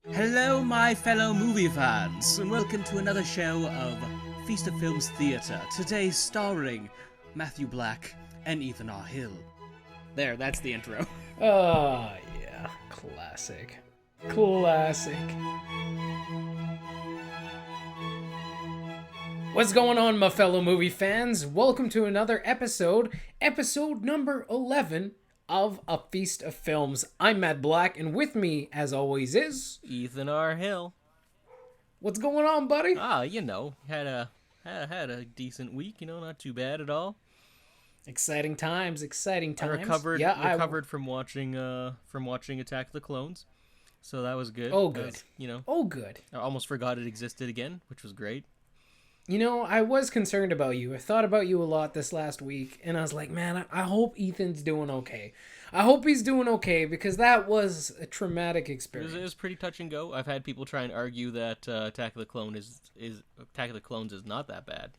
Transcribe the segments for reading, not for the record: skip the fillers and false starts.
Hello, my fellow movie fans, and welcome to another show of Feast of Films Theatre. Today starring Matthew Black and Ethan R. Hill. There, that's the intro. Oh, yeah. Classic. Classic. What's going on, my fellow movie fans? Welcome to another episode number 11 of A Feast of Films. I'm Matt Black, and with me, as always, is... Ethan R. Hill. What's going on, buddy? Had a decent week, not too bad at all. Exciting times. I recovered from watching Attack of the Clones, so that was good. Oh, good. Oh, good. I almost forgot it existed again, which was great. I was concerned about you. I thought about you a lot this last week, and I was like, man, I hope Ethan's doing okay. I hope he's doing okay, because that was a traumatic experience. It was pretty touch and go. I've had people try and argue that Attack of the Clones is not that bad.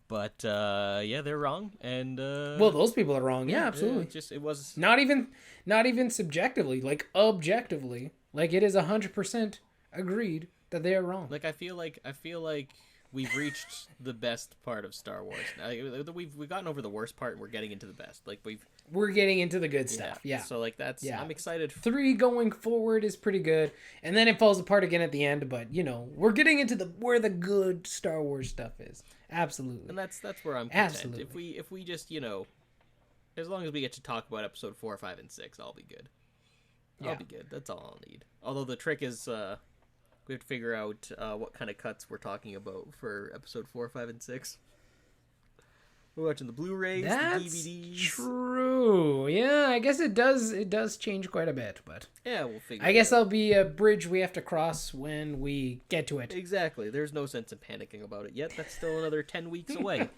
But yeah, they're wrong, and well, those people are wrong. Yeah, absolutely. It was not even subjectively, like objectively, like it is 100% agreed that they are wrong. Like I feel like we've reached the best part of Star Wars. We've gotten over the worst part, and we're getting into the best. We're getting into the good stuff. Yeah. So I'm excited. 3 going forward is pretty good, and then it falls apart again at the end. But we're getting into where the good Star Wars stuff is. Absolutely. And that's where I'm content. Absolutely. If we just as long as we get to talk about episode 4, 5, and 6, I'll be good. I'll be good. That's all I'll need. Although the trick is we have to figure out what kind of cuts we're talking about for episode 4, 5, and 6. We're watching the Blu-rays, the DVDs. True. Yeah, I guess it does change quite a bit, but yeah, we'll figure. I guess that'll be a bridge we have to cross when we get to it. Exactly. There's no sense in panicking about it yet. That's still another 10 weeks away.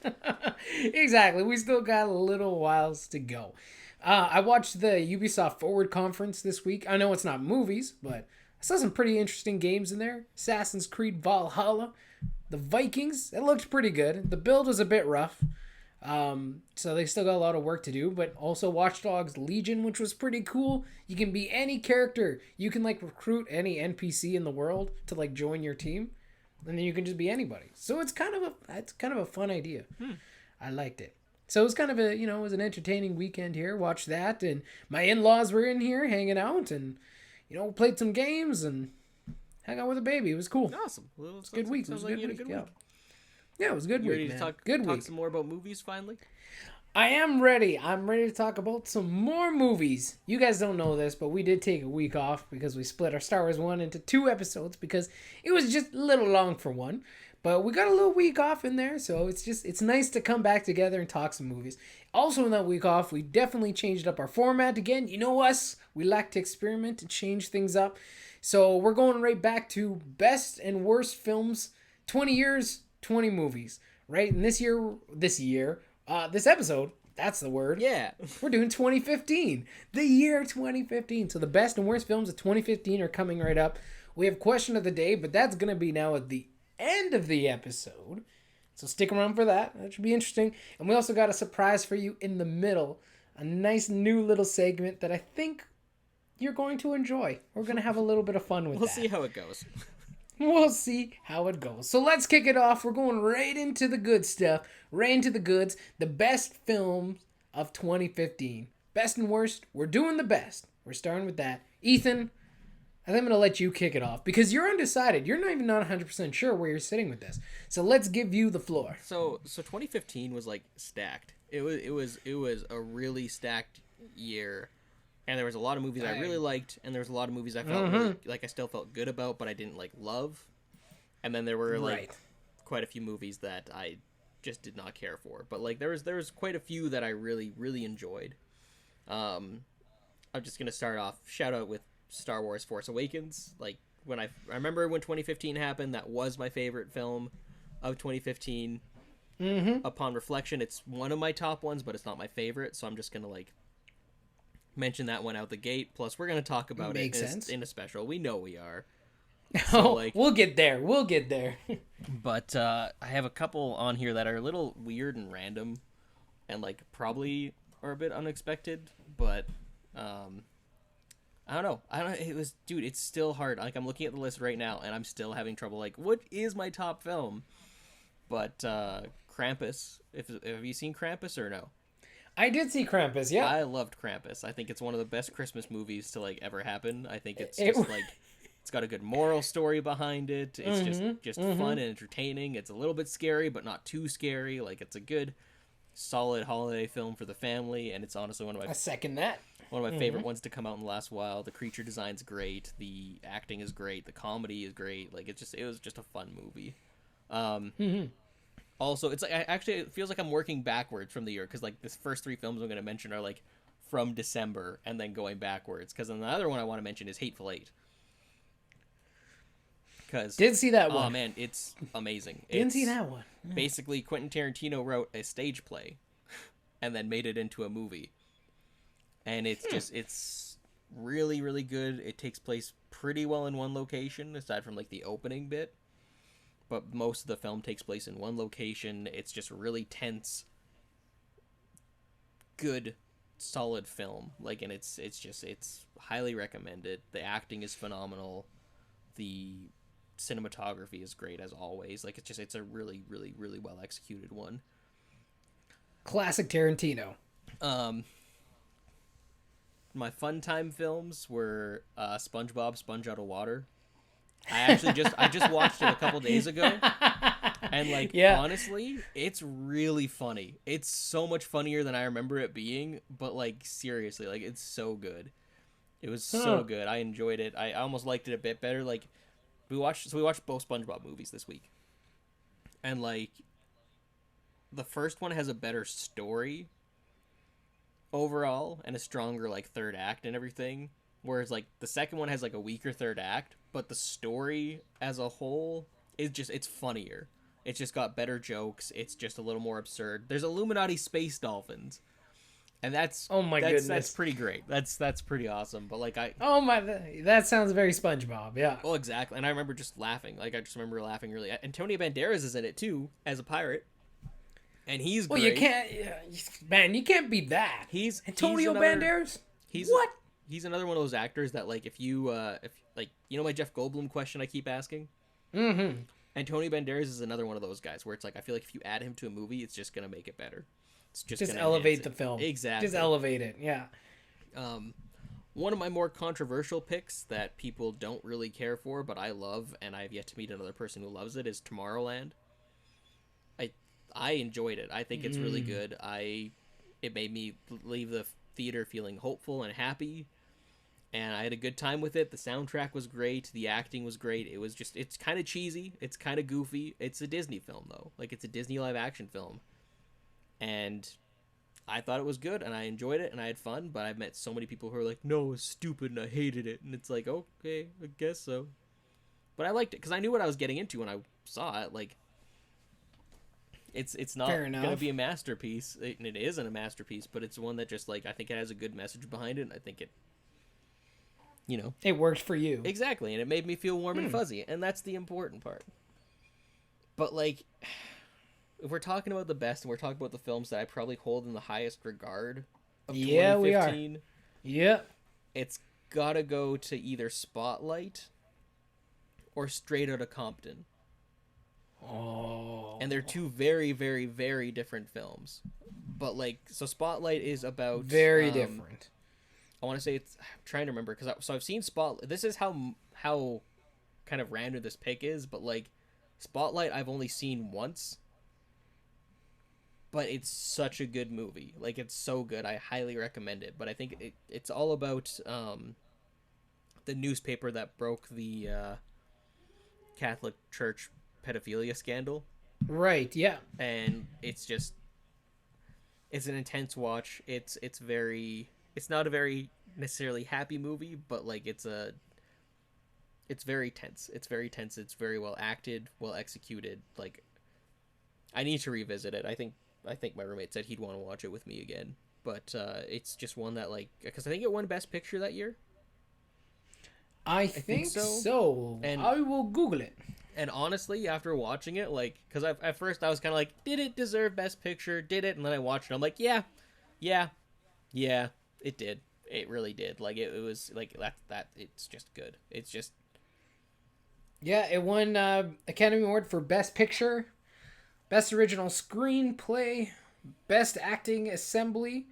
Exactly. We still got a little whiles to go. I watched the Ubisoft Forward conference this week. I know it's not movies, but I saw some pretty interesting games in there. Assassin's Creed Valhalla, the Vikings. It looked pretty good. The build was a bit rough. So they still got a lot of work to do, but also Watch Dogs Legion, which was pretty cool. You can be any character. You can recruit any NPC in the world to join your team, and then you can just be anybody. So it's kind of a fun idea. I liked it. So it was kind of it was an entertaining weekend here. Watched that, and my in-laws were in here hanging out, and played some games and hung out with a baby. It was cool. Awesome. Well, it was a good week. Sounds like you had a good week. Yeah, it was a good week, man. Ready to talk talk some more about movies finally? I am ready. I'm ready to talk about some more movies. You guys don't know this, but we did take a week off because we split our Star Wars 1 into 2 episodes because it was just a little long for one. But we got a little week off in there, so it's nice to come back together and talk some movies. Also in that week off, we definitely changed up our format again. You know us, we like to experiment and change things up. So we're going right back to best and worst films, 20 years, 20 movies, right? And this episode, that's the word. Yeah. We're doing 2015, the year 2015. So the best and worst films of 2015 are coming right up. We have question of the day, but that's going to be now at the end of the episode. So stick around for that. That should be interesting. And we also got a surprise for you in the middle. A nice new little segment that I think you're going to enjoy. We're going to have a little bit of fun with that. We'll see how it goes. We'll see how it goes. So let's kick it off. We're going right into the good stuff. Right into the goods. The best films of 2015. Best and worst. We're doing the best. We're starting with that. Ethan, I think I'm going to let you kick it off because you're undecided. You're not even 100% sure where you're sitting with this. So let's give you the floor. So 2015 was stacked. It was a really stacked year. And there was a lot of movies I really liked, and there was a lot of movies I felt really, I still felt good about, but I didn't love. And then there were quite a few movies that I just did not care for. But there was quite a few that I really, really enjoyed. I'm just gonna start off shout out with Star Wars Force Awakens. When I remember when 2015 happened, that was my favorite film of 2015. Upon reflection, it's one of my top ones, but it's not my favorite. So I'm just gonna mention that one out the gate. Plus, we're going to talk about it in a special. We know we are. So, we'll get there. But I have a couple on here that are a little weird and random and probably are a bit unexpected, but I don't know. I don't. It was, dude. It's still hard. Like I'm looking at the list right now, and I'm still having trouble. Like, what is my top film? But Krampus. Have you seen Krampus or no? I did see Krampus. Yeah, I loved Krampus. I think it's one of the best Christmas movies to like ever happen. I think it's It- just like it's got a good moral story behind it. It's just fun and entertaining. It's a little bit scary, but not too scary. Like it's a good, solid holiday film for the family, and it's honestly I second that. one of my favorite ones to come out in the last while. The creature design's great. The acting is great. The comedy is great. Like it was just a fun movie. Also, it's like it feels like I'm working backwards from the year because like this first three films I'm going to mention are like from December and then going backwards. Because then the other one I want to mention is Hateful Eight. Because Did see that one. Oh man, it's amazing. Didn't see that one. Basically, Quentin Tarantino wrote a stage play, and then made it into a movie. And it's really, really good. It takes place pretty well in one location, aside from like the opening bit. But most of the film takes place in one location. It's just really tense, good, solid film. Like, and it's highly recommended. The acting is phenomenal. The cinematography is great as always. Like it's a really, really, really well executed one. Classic Tarantino. My fun time films were SpongeBob Sponge Out of Water. I just watched it a couple days ago, and like honestly, it's really funny. It's so much funnier than I remember it being. But like seriously, like it's so good. It was so good. I enjoyed it. I almost liked it a bit better. Like we watched both SpongeBob movies this week, and like the first one has a better story overall and a stronger like third act and everything, whereas like the second one has like a weaker third act, but the story as a whole is just it's funnier. It's just got better jokes. It's just a little more absurd. There's Illuminati space dolphins, and that's goodness, that's pretty great. That's pretty awesome. But like that sounds very SpongeBob. Yeah. Oh, exactly. And I remember just laughing. Like I just remember laughing really. Antonio Banderas is in it too as a pirate. And he's great. Well, you can't beat that. He's Antonio Banderas. What? He's another one of those actors that like if like you know my Jeff Goldblum question I keep asking. Mm-hmm. Antonio Banderas is another one of those guys where it's like I feel like if you add him to a movie, it's just gonna make it better. It's just gonna elevate the film. Exactly. Just elevate it. Yeah. One of my more controversial picks that people don't really care for, but I love, and I've yet to meet another person who loves it, is Tomorrowland. I enjoyed it. I think it's really good. It made me leave the theater feeling hopeful and happy, and I had a good time with it. The soundtrack was great. The acting was great. It was just, it's kind of cheesy. It's kind of goofy. It's a Disney film, though. Like, it's a Disney live-action film. And I thought it was good, and I enjoyed it, and I had fun, but I've met so many people who are like, no, it's stupid, and I hated it. And it's like, okay, I guess so. But I liked it, because I knew what I was getting into when I saw it. Like, it's not going to be a masterpiece. It isn't a masterpiece, but it's one that just, like, I think it has a good message behind it, and I think it, you know. It worked for you. Exactly, and it made me feel warm and fuzzy, and that's the important part. But, like, if we're talking about the best, and we're talking about the films that I probably hold in the highest regard of 2015, we are. Yep. It's got to go to either Spotlight or Straight Outta Compton. Oh. And they're two very, very, very different films. But, like, so Spotlight is about... Very different. I want to say it's... I'm trying to remember, because I've seen Spotlight... This is how kind of random this pick is, but, like, Spotlight I've only seen once. But it's such a good movie. Like, it's so good. I highly recommend it. But I think it's all about the newspaper that broke the Catholic Church pedophilia scandal. Right, yeah. And it's just... It's an intense watch. It's not a very necessarily happy movie, but, like, it's very tense. It's very tense. It's very well acted, well executed. Like, I need to revisit it. I think my roommate said he'd want to watch it with me again. But it's just one that, like... Because I think it won Best Picture that year. I think so. And I will Google it. And honestly, after watching it, like... Because at first I was kind of like, did it deserve Best Picture? Did it? And then I watched it. I'm like, yeah, it did. It really did. Like it was like that. It's just good. It's just Yeah, it won Academy Award for Best Picture, Best Original Screenplay, Best Acting Assembly.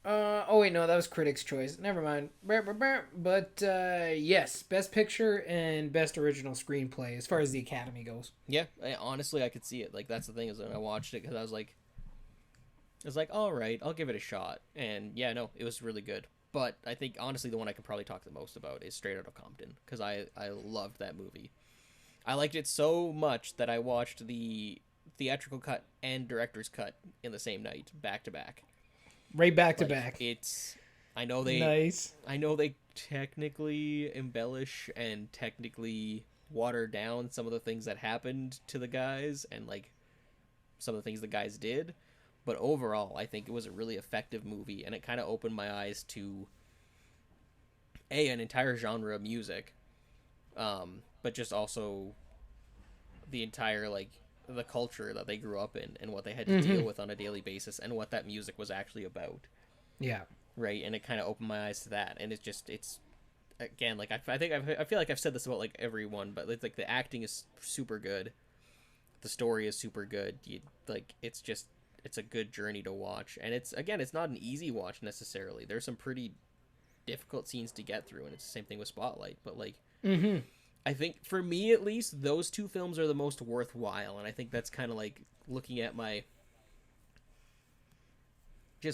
Oh wait, no, that was Critics' Choice. Never mind. But yes, Best Picture and Best Original Screenplay as far as the Academy goes. yeah. Honestly, I could see it. Like that's the thing is when I watched it because I was like, all right, I'll give it a shot. And yeah, no, it was really good. But I think honestly, the one I could probably talk the most about is Straight Outta Compton because I loved that movie. I liked it so much that I watched the theatrical cut and director's cut in the same night, back to back. Right back to Like back. it's, I know they, Nice. I know they technically embellish and technically water down some of the things that happened to the guys and like some of the things the guys did, but overall, I think it was a really effective movie, and it kind of opened my eyes to an entire genre of music, but just also the entire like the culture that they grew up in and what they had to deal with on a daily basis and what that music was actually about. Yeah. Right, and it kind of opened my eyes to that, and it's again like I feel like I've said this about like everyone, but it's like the acting is super good, the story is super good. It's a good journey to watch, and it's not an easy watch necessarily. There's some pretty difficult scenes to get through, and it's the same thing with Spotlight. But like, I think for me at least, those two films are the most worthwhile, and I think that's kind of like looking at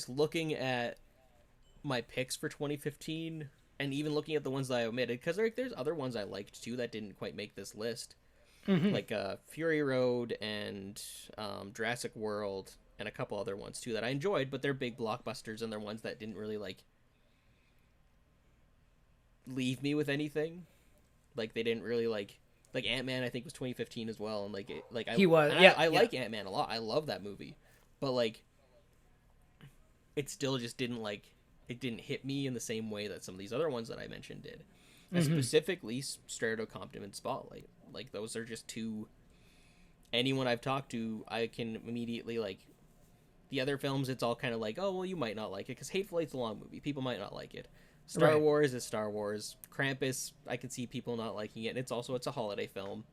looking at my picks for 2015, and even looking at the ones that I omitted, because there's other ones I liked too that didn't quite make this list, like Fury Road and Jurassic World, and a couple other ones too that I enjoyed, but they're big blockbusters and they're ones that didn't really like leave me with anything. Like they didn't really like Ant-Man. I think was 2015 as well, and I like Ant-Man a lot. I love that movie, but like it still just didn't it didn't hit me in the same way that some of these other ones that I mentioned did. And specifically Straight Outta Compton and Spotlight. Like those are just two. Anyone I've talked to, I can immediately like. The other films, it's all kind of like, oh well, you might not like it because Hateful Eight's a long movie. People might not like it. Star Wars is Star Wars. Krampus, I can see people not liking it. And it's a holiday film.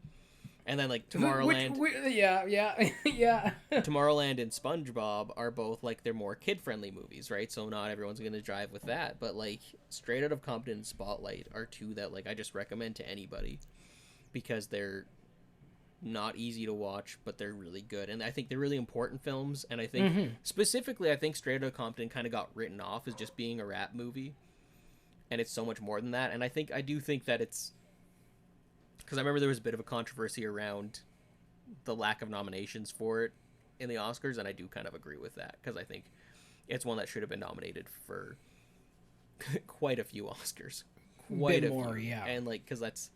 And then like Tomorrowland, yeah. Tomorrowland and SpongeBob are both like they're more kid-friendly movies, right? So not everyone's gonna drive with that. But like Straight Outta Compton and Spotlight are two that like I just recommend to anybody because they're not easy to watch, but they're really good, and I think they're really important films. And I think specifically, I think Straight Outta Compton kind of got written off as just being a rap movie, and it's so much more than that. And I do think that it's because I remember there was a bit of a controversy around the lack of nominations for it in the Oscars, and I do kind of agree with that because I think it's one that should have been nominated for quite a few Oscars, and like because that's.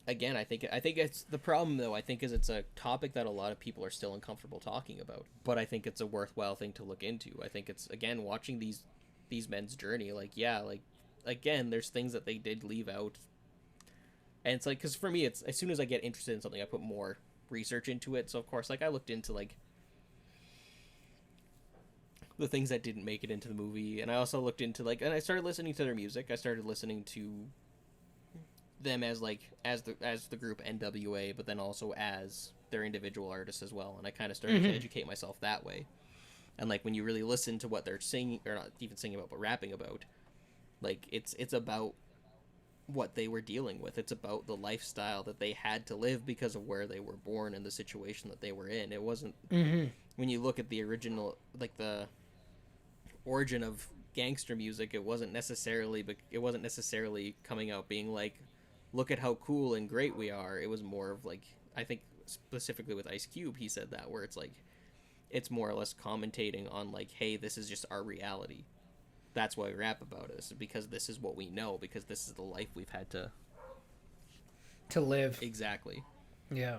Again, I think it's the problem though. I think is it's a topic that a lot of people are still uncomfortable talking about, but I think it's a worthwhile thing to look into. I think it's again watching these men's journey. Like again, there's things that they did leave out, and it's like because for me, it's as soon as I get interested in something, I put more research into it. So of course, like I looked into like the things that didn't make it into the movie, and I also looked into and I started listening to their music. I started listening to them as the group NWA, but then also as their individual artists as well, and I kind of started to educate myself that way. And like when you really listen to what they're singing, or not even singing about, but rapping about, like it's about what they were dealing with. It's about the lifestyle that they had to live because of where they were born and the situation that they were in. It wasn't when you look at the original, like the origin of gangster music, it wasn't necessarily coming out being like, look at how cool and great we are. It was more of like, I think specifically with Ice Cube, he said that, where it's like, it's more or less commentating on like, hey, this is just our reality. That's why we rap about it, because this is what we know, because this is the life we've had to live. Exactly. Yeah.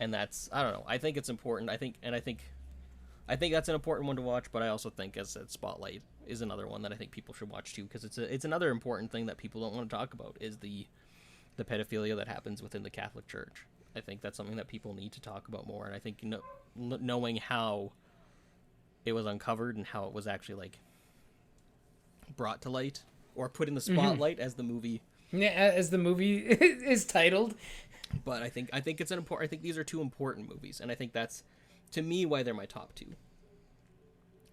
And that's, I don't know. I think it's important. I think that's an important one to watch, but I also think, as I said, Spotlight is another one that I think people should watch too, because it's another important thing that people don't want to talk about is the pedophilia that happens within the Catholic Church. I think that's something that people need to talk about more, and I think knowing how it was uncovered and how it was actually like brought to light or put in the spotlight as the movie. Yeah, as the movie is titled. But I think it's an important. I think these are two important movies, and I think that's, to me, why they're my top two.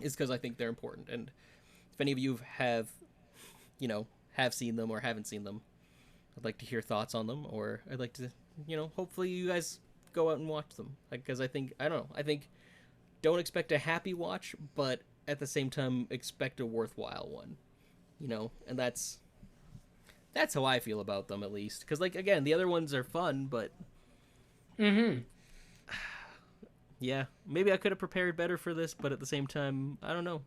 Is because I think they're important, and if any of you have seen them or haven't seen them, I'd like to hear thoughts on them, or I'd like to, hopefully you guys go out and watch them, because I think don't expect a happy watch, but at the same time expect a worthwhile one, and that's how I feel about them, at least, because again, the other ones are fun, but yeah, maybe I could have prepared better for this, but at the same time, I don't know.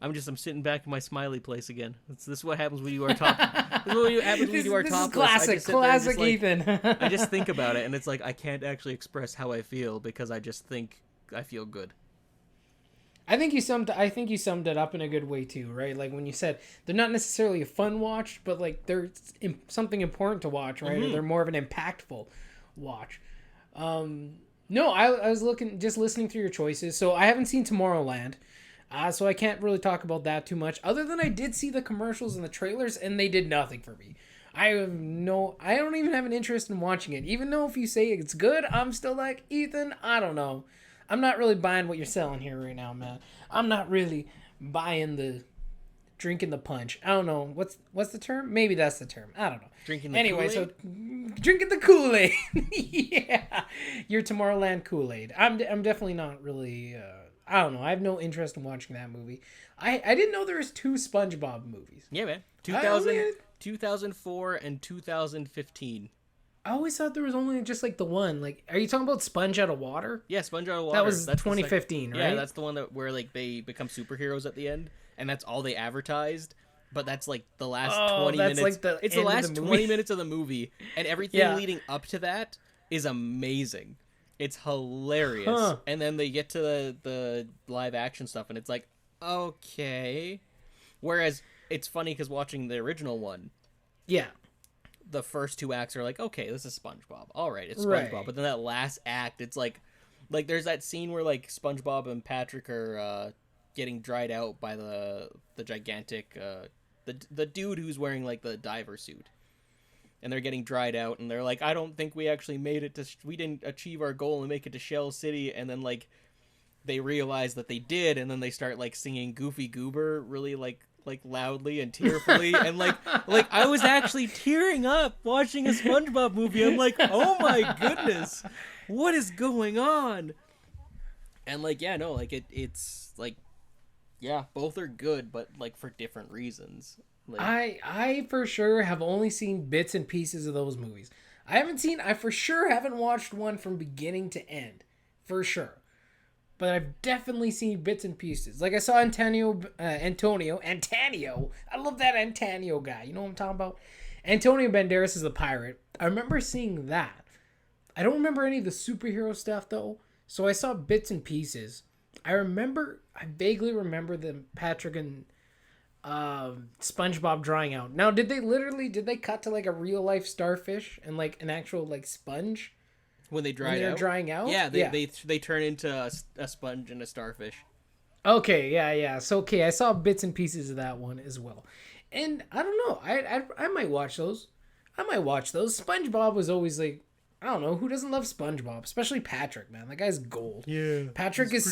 I'm sitting back in my smiley place again. This is what happens when you are top. This is what happens when you do our top list. Classic Ethan. I just think about it, and it's I can't actually express how I feel because I just think I feel good. I think you summed it up in a good way too, right? Like when you said they're not necessarily a fun watch, but they're something important to watch, right? Or they're more of an impactful watch. No, I was listening through your choices. So I haven't seen Tomorrowland. So I can't really talk about that too much. Other than I did see the commercials and the trailers, and they did nothing for me. I don't even have an interest in watching it. Even though if you say it's good, I'm still like, Ethan, I don't know. I'm not really buying what you're selling here right now, man. I'm not really buying drinking the punch. I don't know. What's the term? Maybe that's the term. I don't know. Drinking the Kool-Aid? So drinking the Kool-Aid. Yeah. Your Tomorrowland Kool-Aid. I'm definitely not really I don't know. I have no interest in watching that movie. I didn't know there was 2 SpongeBob movies. Yeah, man. 2004 and 2015. I always thought there was only just the one. Are you talking about Sponge Out of Water? Yeah, Sponge Out of Water. That was 2015, right? Yeah, that's the one where they become superheroes at the end, and that's all they advertised. But that's the last 20 minutes. It's the last 20 minutes of the movie, and everything leading up to that is amazing. It's hilarious. Huh. And then they get to the live action stuff, and it's okay. Whereas it's funny because watching the original one, yeah, the first 2 acts are okay, this is SpongeBob. All right, it's SpongeBob. Right. But then that last act, it's like there's that scene where SpongeBob and Patrick are getting dried out by the gigantic the dude who's wearing the diver suit. And they're getting dried out, and they're I don't think we actually made it we didn't achieve our goal and make it to Shell City. And then they realize that they did, and then they start singing Goofy Goober really loudly and tearfully, and I was actually tearing up watching a SpongeBob movie. I'm oh my goodness, what is going on? And it's both are good, but for different reasons. I for sure have only seen bits and pieces of those movies. I for sure haven't watched one from beginning to end, for sure. But I've definitely seen bits and pieces. I saw Antonio. I love that Antonio guy. You know what I'm talking about? Antonio Banderas is the pirate. I remember seeing that. I don't remember any of the superhero stuff though. So I saw bits and pieces. I vaguely remember the Patrick and SpongeBob drying out. Now, did they cut to a real life starfish and an actual sponge? When they're drying out? Yeah, they turn into a sponge and a starfish. Okay, yeah. So, I saw bits and pieces of that one as well. And I don't know. I might watch those. SpongeBob was always I don't know. Who doesn't love SpongeBob? Especially Patrick, man. That guy's gold. Yeah. Patrick is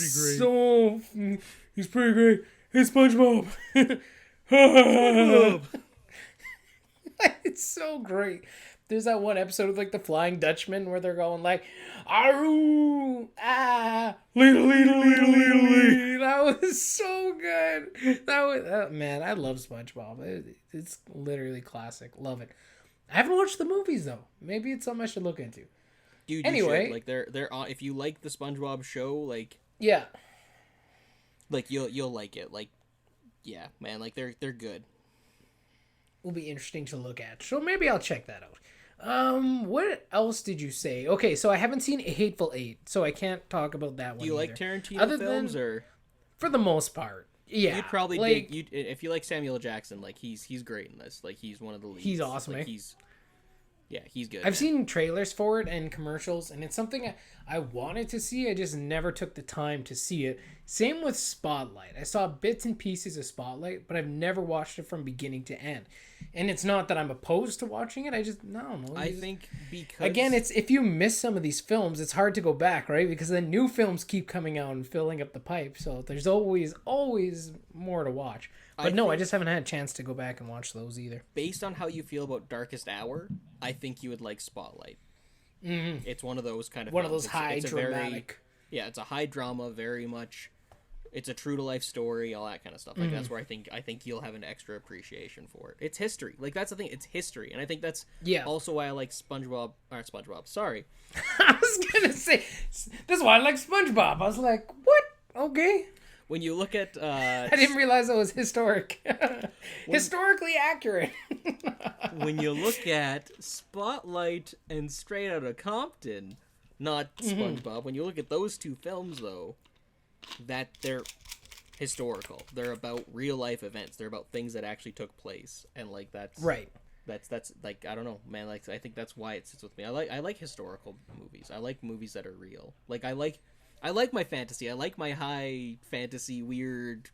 he's pretty great. Hey, SpongeBob. SpongeBob. It's so great. There's that one episode with the Flying Dutchman where they're going "Aroo, lee." That was so good. Man, I love SpongeBob. It's literally classic. Love it. I haven't watched the movies though. Maybe it's something I should look into. Dude, anyway, you should. They're on. If you like the SpongeBob show, yeah, you'll like it. Yeah, man, they're good. Will be interesting to look at. So maybe I'll check that out. What else did you say? Okay, so I haven't seen Hateful Eight, so I can't talk about that one. Do you either. like Tarantino films, or for the most part? Yeah, you'd probably dig. If you like Samuel Jackson, he's great in this. He's one of the leads. He's awesome. Yeah, he's good. I've seen trailers for it and commercials, and it's something I wanted to see. I just never took the time to see it. Same with Spotlight. I saw bits and pieces of Spotlight, but I've never watched it from beginning to end. And it's not that I'm opposed to watching it. I don't know. I think because again, it's if you miss some of these films, it's hard to go back, right? Because the new films keep coming out and filling up the pipe. So there's always more to watch. But I just haven't had a chance to go back and watch those either. Based on how you feel about Darkest Hour, I think you would like Spotlight. Mm-hmm. It's one of those kind of one films. Of those it's dramatic. It's a high drama, very much. It's a true to life story, all that kind of stuff. Like that's where I think you'll have an extra appreciation for it. It's history. Like that's the thing. It's history, and I think that's also why I like SpongeBob. Or SpongeBob. Sorry. I was gonna say this is why I like SpongeBob. I was like, what? Okay. When you look at... I didn't realize it was historically accurate. When you look at Spotlight and Straight Outta Compton, not SpongeBob, when you look at those two films, though, that they're historical. They're about real-life events. They're about things that actually took place. And, like, that's... Right. That's like, I don't know, man. Like, I think that's why it sits with me. I like historical movies. I like movies that are real. Like, I like my fantasy. I like my high fantasy, weird,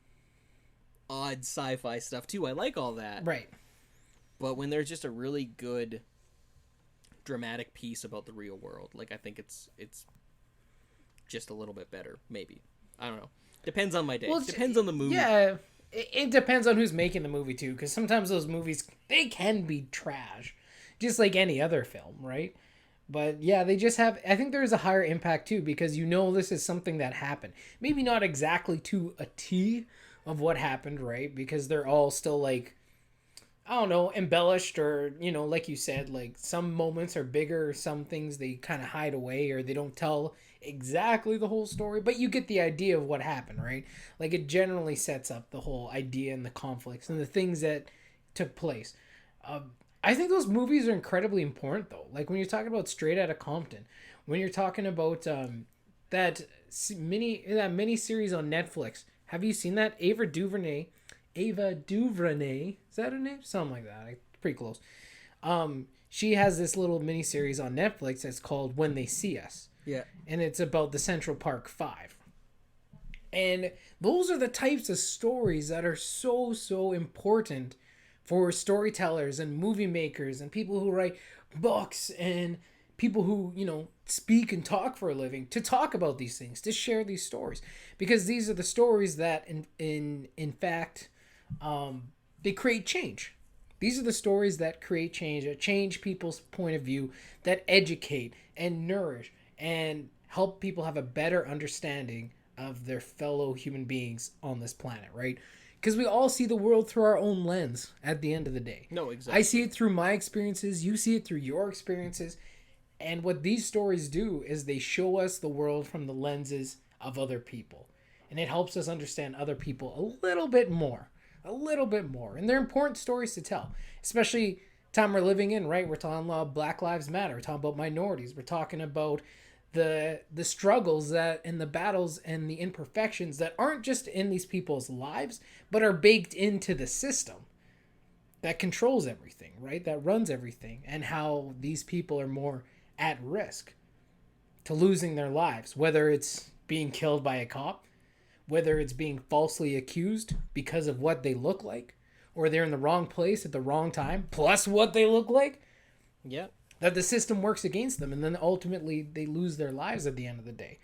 odd sci-fi stuff too. I like all that. Right. But when there's just a really good dramatic piece about the real world, like I think it's just a little bit better, maybe. I don't know. Depends on my day. Well, depends on the movie. Yeah, it depends on who's making the movie too, because sometimes those movies, they can be trash, just like any other film, right? But yeah, they just have, I think there's a higher impact too, because this is something that happened. Maybe not exactly to a T of what happened, right? Because they're all still like, I don't know, embellished, or, like you said, like some moments are bigger, some things they kind of hide away, or they don't tell exactly the whole story, but you get the idea of what happened, right? Like it generally sets up the whole idea and the conflicts and the things that took place. I think those movies are incredibly important, though. Like when you're talking about Straight Outta Compton, when you're talking about that mini series on Netflix. Have you seen that? Ava DuVernay, is that her name? Something like that. Pretty close. She has this little mini series on Netflix that's called When They See Us. Yeah. And it's about the Central Park Five. And those are the types of stories that are so important for storytellers and movie makers and people who write books and people who, speak and talk for a living, to talk about these things, to share these stories. Because these are the stories that, in fact, they create change. These are the stories that create change, that change people's point of view, that educate and nourish and help people have a better understanding of their fellow human beings on this planet, right? Because we all see the world through our own lens at the end of the day. No, exactly. I see it through my experiences. You see it through your experiences. And what these stories do is they show us the world from the lenses of other people. And it helps us understand other people a little bit more. And they're important stories to tell. Especially time we're living in, right? We're talking about Black Lives Matter. We're talking about minorities. We're talking about the struggles that and the battles and the imperfections that aren't just in these people's lives, but are baked into the system that controls everything, right? That runs everything, and how these people are more at risk to losing their lives, whether it's being killed by a cop, whether it's being falsely accused because of what they look like, or they're in the wrong place at the wrong time, plus what they look like. Yep. That the system works against them, and then ultimately they lose their lives at the end of the day.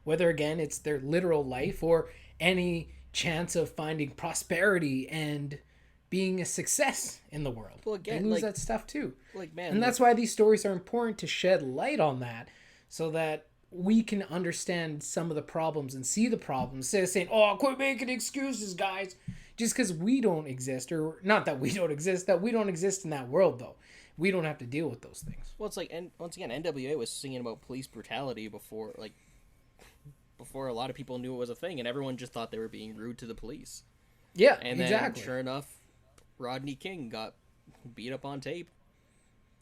Whether, again, it's their literal life or any chance of finding prosperity and being a success in the world. Well, again, they lose that stuff too. Man, and that's why these stories are important, to shed light on that, so that we can understand some of the problems and see the problems, instead of saying, oh, quit making excuses, guys. Just because we don't exist, or not that we don't exist, that we don't exist in that world, though. We don't have to deal with those things. Well, it's like, and once again, NWA was singing about police brutality before a lot of people knew it was a thing, and everyone just thought they were being rude to the police. Yeah, and exactly. Then, sure enough, Rodney King got beat up on tape,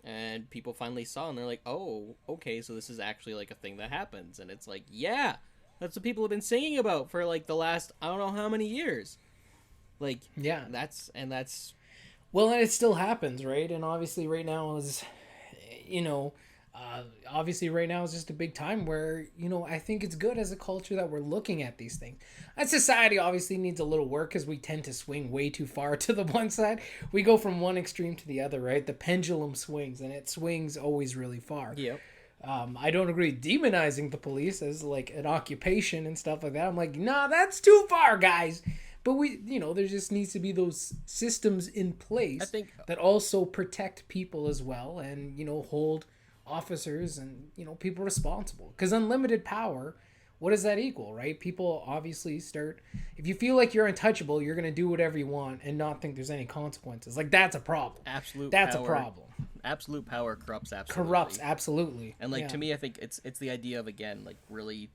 and people finally saw, and they're like, oh, okay, so this is actually, like, a thing that happens. And it's like, yeah, that's what people have been singing about for, like, the last, I don't know how many years. Like, yeah. That's... Well, and it still happens, right? And obviously right now you know, obviously right now is just a big time where, you know, I think it's good as a culture that we're looking at these things. And society obviously needs a little work because we tend to swing way too far to the one side. We go from one extreme to the other, right? The pendulum swings, and it swings always really far. Yep. I don't agree demonizing the police as like an occupation and stuff like that. I'm like, nah, that's too far, guys. But we, you know, there just needs to be those systems in place, I think, that also protect people as well, and, you know, hold officers and, you know, people responsible. Because unlimited power, what does that equal, right? People obviously start, if you feel like you're untouchable, you're going to do whatever you want and not think there's any consequences. Like, that's a problem. That's a problem. Absolute power corrupts absolutely. Corrupts absolutely. And like, Yeah. to me, I think it's the idea of, again, like, really,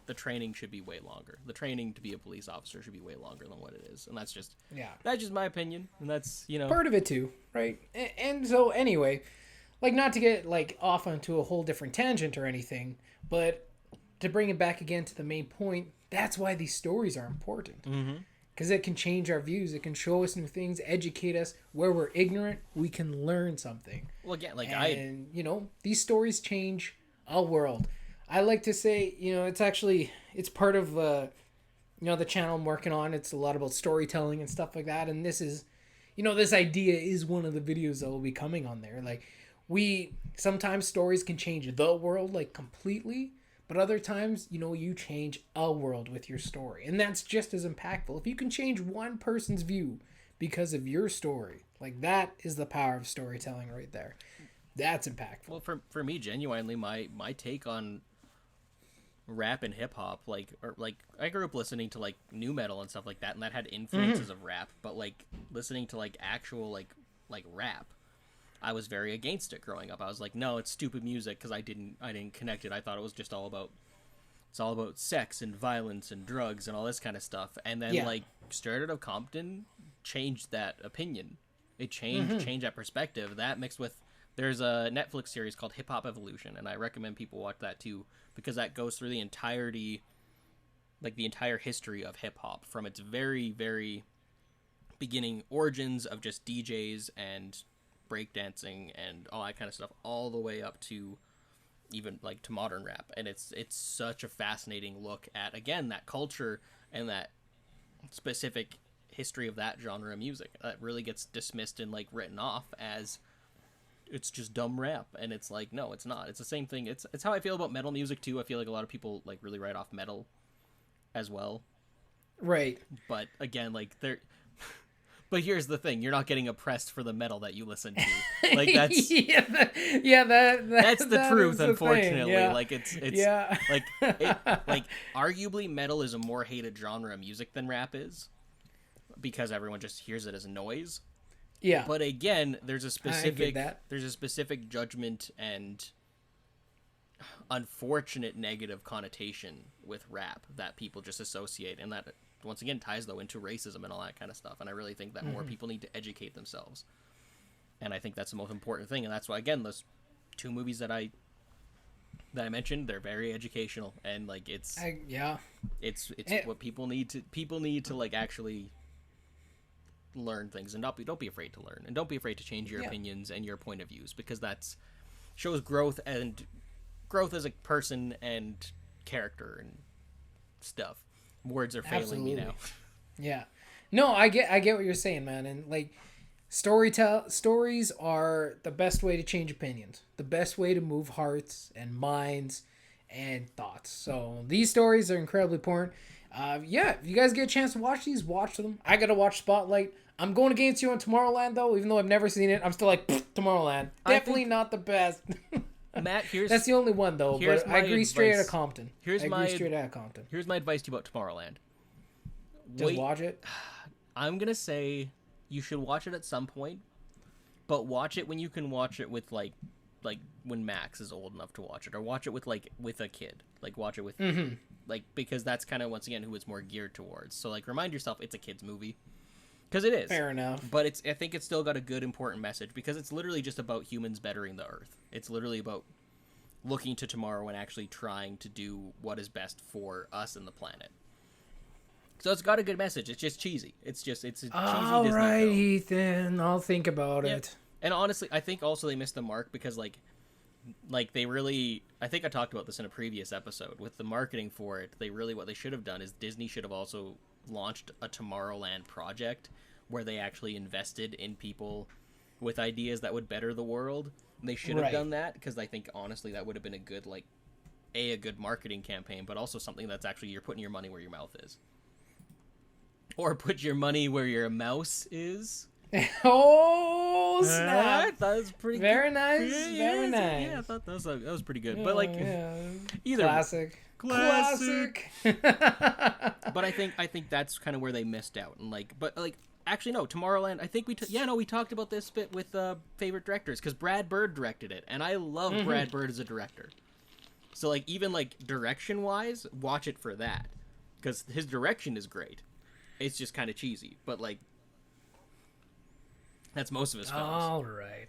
the training should be way longer. The training to be a police officer should be way longer than what it is. And that's just my opinion. And that's, you know, part of it too, right? And so anyway, like, not to get like off onto a whole different tangent or anything, but to bring it back again to the main point, that's why these stories are important. Because it can change our views. It can show us new things, educate us. Where we're ignorant, we can learn something. well, again, like, And, you know, these stories change a world. I like to say, you know, it's part of, you know, the channel I'm working on. It's a lot about storytelling and stuff like that. And this is, you know, this idea is one of the videos that will be coming on there. Like, sometimes stories can change the world, like, completely. But other times, you know, you change a world with your story. And that's just as impactful. If you can change one person's view because of your story, like, that is the power of storytelling right there. That's impactful. well, for me, genuinely, my take on rap and hip hop, like, I grew up listening to like new metal and stuff like that, and that had influences of rap. But like, listening to like actual like rap, I was very against it growing up. I was like, no, it's stupid music, because I didn't connect it. I thought it was just all about sex and violence and drugs and all this kind of stuff. And then like, Straight Outta Compton changed that opinion. It changed that perspective. That mixed with, there's a Netflix series called Hip Hop Evolution, and I recommend people watch that too, because that goes through the entire history of hip hop, from its very, very beginning origins of just DJs and breakdancing and all that kind of stuff, all the way up to even like to modern rap. And it's such a fascinating look at, again, that culture and that specific history of that genre of music that really gets dismissed and like written off as it's just dumb rap. And it's like, no, it's not. It's the same thing. It's how I feel about metal music too. I feel like a lot of people like really write off metal as well. Right. But again, like, they're but here's the thing, you're not getting oppressed for the metal that you listen to. Like, that's that's the truth, unfortunately. Yeah. Like, it's Yeah. like arguably metal is a more hated genre of music than rap is, because everyone just hears it as noise. Yeah. But again, there's a specific that. judgment and unfortunate negative connotation with rap that people just associate, and that once again ties though into racism and all that kind of stuff. And I really think that more people need to educate themselves, and I think that's the most important thing. And that's why, again, those two movies that I mentioned, they're very educational, and like, it's what people need to like actually learn things, and don't be afraid to learn, and don't be afraid to change your opinions and your point of views, because that's shows growth as a person and character and stuff. Words are failing me now. Yeah. No, I get what you're saying, man. And like, stories are the best way to change opinions, the best way to move hearts and minds and thoughts. So these stories are incredibly important. If you guys get a chance to watch these, watch them. I gotta watch Spotlight. I'm going against you on Tomorrowland, though, even though I've never seen it. I'm still like, Tomorrowland. Definitely not the best. Matt, that's the only one, though. But I agree, Straight Outta Compton. Here's my advice to you about Tomorrowland. Just watch it. I'm gonna say you should watch it at some point, but watch it when you can watch it with like when Max is old enough to watch it, or watch it with a kid. Like, watch it with like, because that's kind of, once again, who it's more geared towards. So like, remind yourself it's a kid's movie. Because it is. Fair enough. But I think it's still got a good, important message, because it's literally just about humans bettering the Earth. It's literally about looking to tomorrow and actually trying to do what is best for us and the planet. So it's got a good message. It's just cheesy. It's a cheesy Disney All right, film. Ethan. I'll think about it. And honestly, I think also they missed the mark because like they really, I think I talked about this in a previous episode with the marketing for it. What they should have done is Disney should have also launched a Tomorrowland project where they actually invested in people with ideas that would better the world. They should have done that, because I think honestly that would have been a good a good marketing campaign, but also something that's actually, you're putting your money where your mouth is. Or put your money where your mouse is. Oh, snap. I thought it was pretty very good. Nice. Very nice. Yeah, I thought that was pretty good. But either classic. But I think that's kind of where they missed out. And actually no, Tomorrowland, I think we talked about this bit with favorite directors, because Brad Bird directed it, and I love Brad Bird as a director. So even direction wise, watch it for that, because his direction is great. It's just kind of cheesy, but that's most of his films. All right.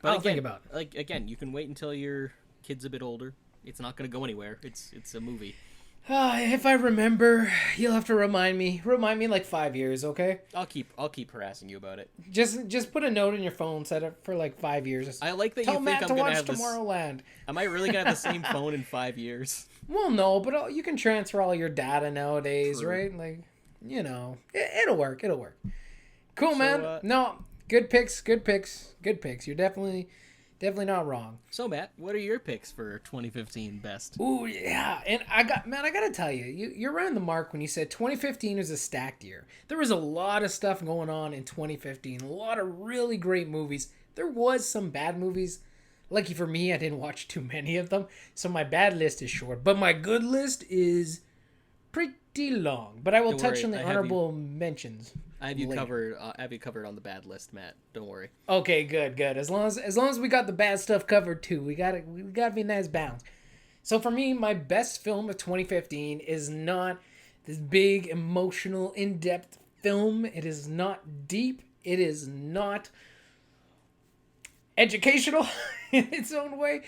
But I'll think about it. Again, you can wait until your kid's a bit older. It's not going to go anywhere. It's a movie. If I remember, you'll have to remind me. Remind me in 5 years, okay? I'll keep harassing you about it. Just put a note in your phone, set it for 5 years. I like that Tell you think Matt I'm to going to watch have Tomorrowland. Am I really going to have the same phone in 5 years? Well, no, but you can transfer all your data nowadays, True. right? It'll work. Cool, so, man. No, good picks. You're definitely not wrong. So, Matt, what are your picks for 2015 best? Ooh, yeah. And I gotta tell you, you're around the mark when you said 2015 is a stacked year. There was a lot of stuff going on in 2015. A lot of really great movies. There was some bad movies. Lucky for me, I didn't watch too many of them, so my bad list is short. But my good list is pretty long. But I will touch on the honorable mentions. I have you covered on the bad list, Matt. Don't worry. Okay, good. As long as we got the bad stuff covered too, we gotta be nice balanced. So for me, my best film of 2015 is not this big, emotional, in-depth film. It is not deep. It is not educational in its own way.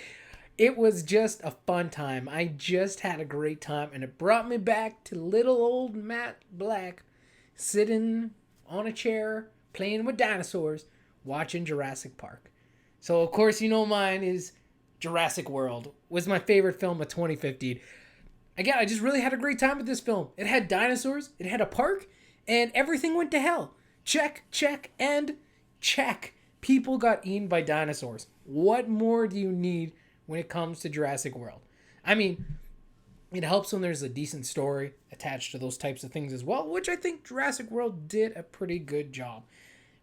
It was just a fun time. I just had a great time, and it brought me back to little old Matt Black sitting on a chair playing with dinosaurs watching Jurassic Park. So of course mine is Jurassic World. Was my favorite film of 2015. Again, I just really had a great time with this film. It had dinosaurs, it had a park, and everything went to hell. Check, and check. People got eaten by dinosaurs. What more do you need when it comes to Jurassic World? I mean, it helps when there's a decent story attached to those types of things as well, which I think Jurassic World did a pretty good job.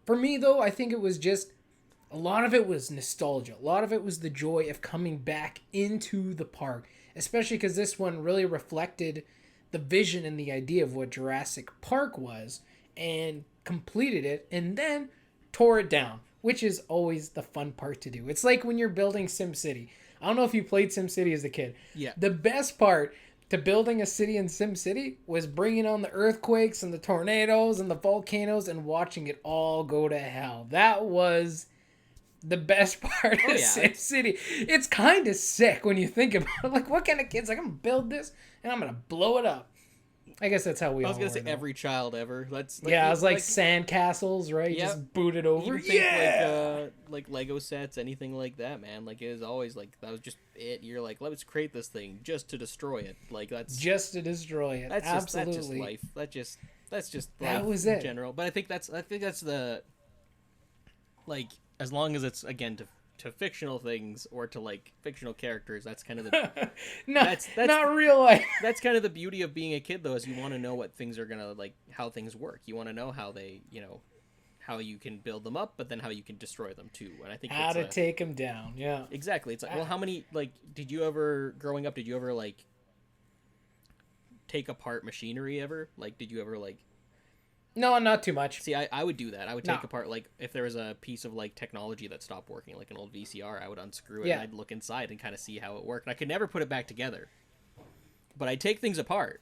For me, though, I think it was just, a lot of it was nostalgia. A lot of it was the joy of coming back into the park, especially because this one really reflected the vision and the idea of what Jurassic Park was and completed it and then tore it down, which is always the fun part to do. It's like when you're building SimCity. I don't know if you played SimCity as a kid. Yeah. The best part to building a city in SimCity was bringing on the earthquakes and the tornadoes and the volcanoes and watching it all go to hell. That was the best part of SimCity. It's kind of sick when you think about it. What kind of kid's I'm going to build this and I'm going to blow it up? I guess that's how we all were. I was going to say every child ever. That's it was sand castles, right? Yep. Just boot it over. You think like Lego sets, anything like that, man. It was always that was just it. You're let's create this thing just to destroy it. That's just to destroy it. Absolutely. That's just life. That's just life that was in general. But I think that's the as long as it's again to fictional things or to fictional characters, that's kind of the that's not real life. That's kind of the beauty of being a kid, though, is you want to know what things are gonna how things work. You want to know how they how you can build them up, but then how you can destroy them too. And I think how to take them down. Yeah, exactly. It's well, how many did you ever growing up? Did you ever take apart machinery ever? Did you ever No, not too much. See, I would do that. I would take apart, if there was a piece of, technology that stopped working, an old VCR, I would unscrew it and I'd look inside and kind of see how it worked. And I could never put it back together. But I'd take things apart.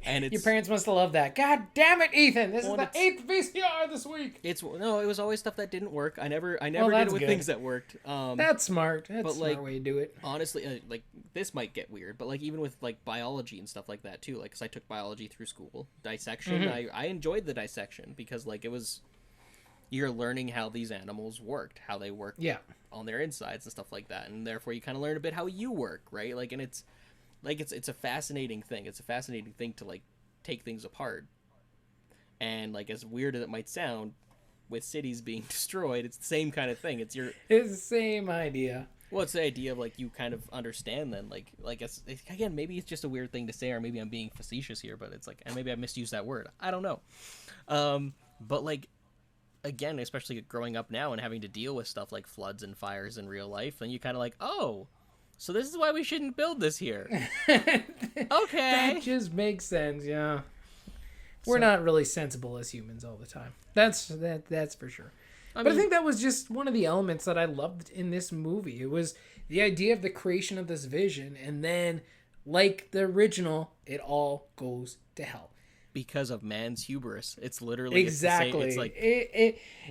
And your parents must have loved that. God damn it, Ethan! This is the 8th VCR this week. It was always stuff that didn't work. I never did it with things that worked. That's smart. That's a smart way to do it. Honestly, this might get weird, but even with biology and stuff like that too. Because I took biology through school, dissection. I enjoyed the dissection because it was you're learning how these animals worked, how they work Yeah. on their insides and stuff like that, and therefore you kind of learn a bit how you work, right? Like, and it's a fascinating thing. It's a fascinating thing to like take things apart. And like, as weird as it might sound, with cities being destroyed, it's the same kind of thing. It's the same idea. Well, it's the idea of like you kind of understand then, like it's again, maybe it's just a weird thing to say, or maybe I'm being facetious here, but it's like, and maybe I misused that word. I don't know. But like, again, especially growing up now and having to deal with stuff like floods and fires in real life, then you kind of like, oh, so this is why we shouldn't build this here. Okay, that just makes sense. Yeah, we're not really sensible as humans all the time. That's for sure. I think that was just one of the elements that I loved in this movie. It was the idea of the creation of this vision, and then, like the original, it all goes to hell. Because of man's hubris. It's literally... Exactly. It's like...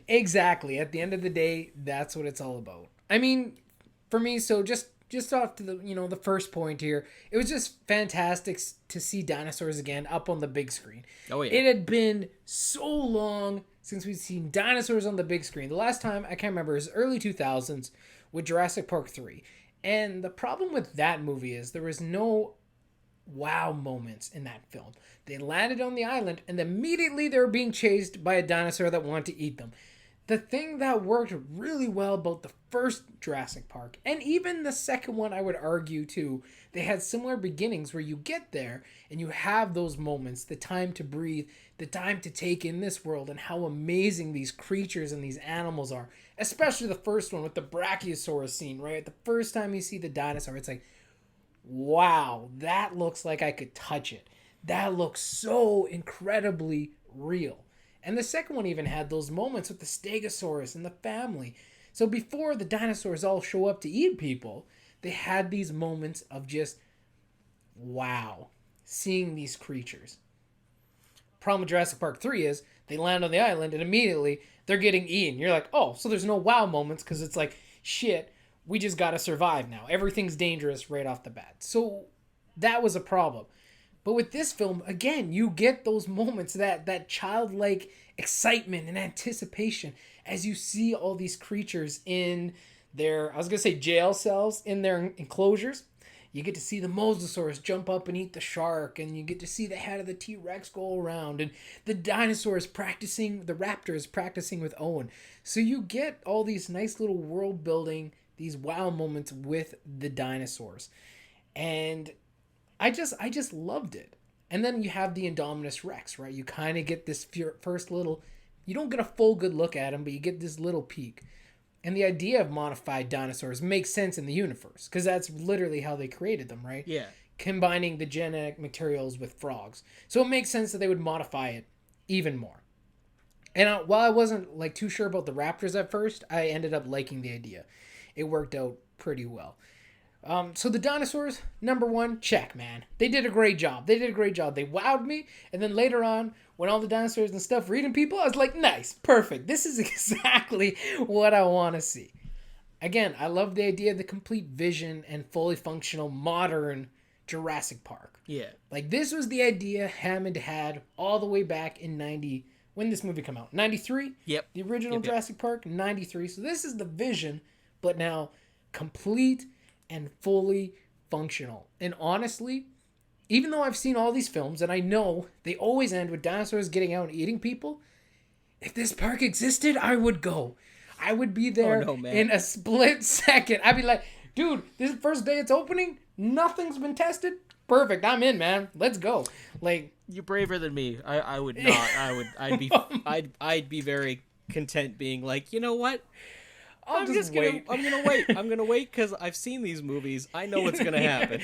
exactly. At the end of the day, that's what it's all about. I mean, for me, so just off to the first point here, it was just fantastic to see dinosaurs again up on the big screen. Oh, yeah. It had been so long since we've seen dinosaurs on the big screen. The last time, I can't remember, is early 2000s with Jurassic Park 3. And the problem with that movie is there was no wow moments in that film. They landed on the island and immediately they were being chased by a dinosaur that wanted to eat them. The thing that worked really well about the first Jurassic Park, and even the second one, I would argue too, they had similar beginnings where you get there and you have those moments, the time to breathe, the time to take in this world and how amazing these creatures and these animals are. Especially the first one with the Brachiosaurus scene, right? The first time you see the dinosaur, it's like, wow, that looks like I could touch it. That looks so incredibly real. And the second one even had those moments with the Stegosaurus and the family. So before the dinosaurs all show up to eat people, they had these moments of just, wow, seeing these creatures. Problem with Jurassic Park 3 is they land on the island and immediately they're getting eaten. You're like, oh, so there's no wow moments because it's like, shit, we just got to survive now. Everything's dangerous right off the bat. So that was a problem. But with this film, again, you get those moments, that childlike excitement and anticipation as you see all these creatures in their, I was going to say jail cells, in their enclosures. You get to see the Mosasaurus jump up and eat the shark, and you get to see the head of the T-Rex go around, and the dinosaurs practicing, the raptors practicing with Owen. So you get all these nice little world building, these wow moments with the dinosaurs. And I just loved it. And then you have the Indominus Rex, right? You kind of get this first little, you don't get a full good look at him, but you get this little peek. And the idea of modified dinosaurs makes sense in the universe, because that's literally how they created them, right? Yeah. Combining the genetic materials with frogs. So it makes sense that they would modify it even more. And while I wasn't like too sure about the raptors at first, I ended up liking the idea. It worked out pretty well. So the dinosaurs, number one, check, man. They did a great job. They wowed me. And then later on, when all the dinosaurs and stuff were eating people, I was like, nice, perfect. This is exactly what I want to see. Again, I love the idea of the complete vision and fully functional modern Jurassic Park. Yeah. Like, this was the idea Hammond had all the way back in 90. When did this movie come out? 93? Yep. The original Jurassic Park, 93. So this is the vision, but now complete and fully functional. And honestly, even though I've seen all these films and I know they always end with dinosaurs getting out and eating people, if this park existed, I would go. I would be there in a split second. I'd be like, dude, this is the first day it's opening. Nothing's been tested. Perfect. I'm in, man. Let's go. Like, you're braver than me. I would not. I'd be very content being like, you know what? I'm gonna wait because I've seen these movies. I know what's gonna happen.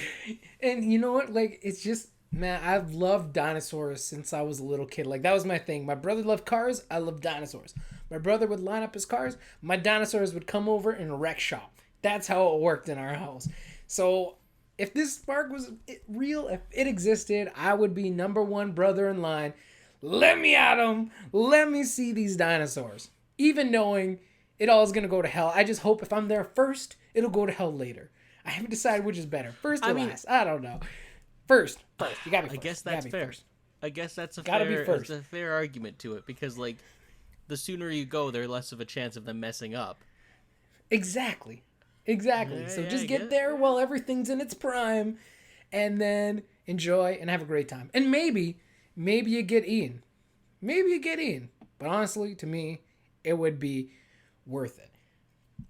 And you know what? Like, it's just, man, I've loved dinosaurs since I was a little kid. Like, that was my thing. My brother loved cars. I loved dinosaurs. My brother would line up his cars. My dinosaurs would come over and wreck shop. That's how it worked in our house. So if this park was real, if it existed, I would be number one brother in line. Let me at them. Let me see these dinosaurs. Even knowing it all is going to go to hell. I just hope if I'm there first, it'll go to hell later. I haven't decided which is better. First or last. I don't know. First. You got to be first. I guess that's fair. I guess that's a fair argument to it, because like the sooner you go, there's less of a chance of them messing up. Exactly. Yeah, So yeah, just I get guess, there yeah. while everything's in its prime, and then enjoy and have a great time. And maybe you get Ian. Maybe you get Ian. But honestly, to me, it would be worth it.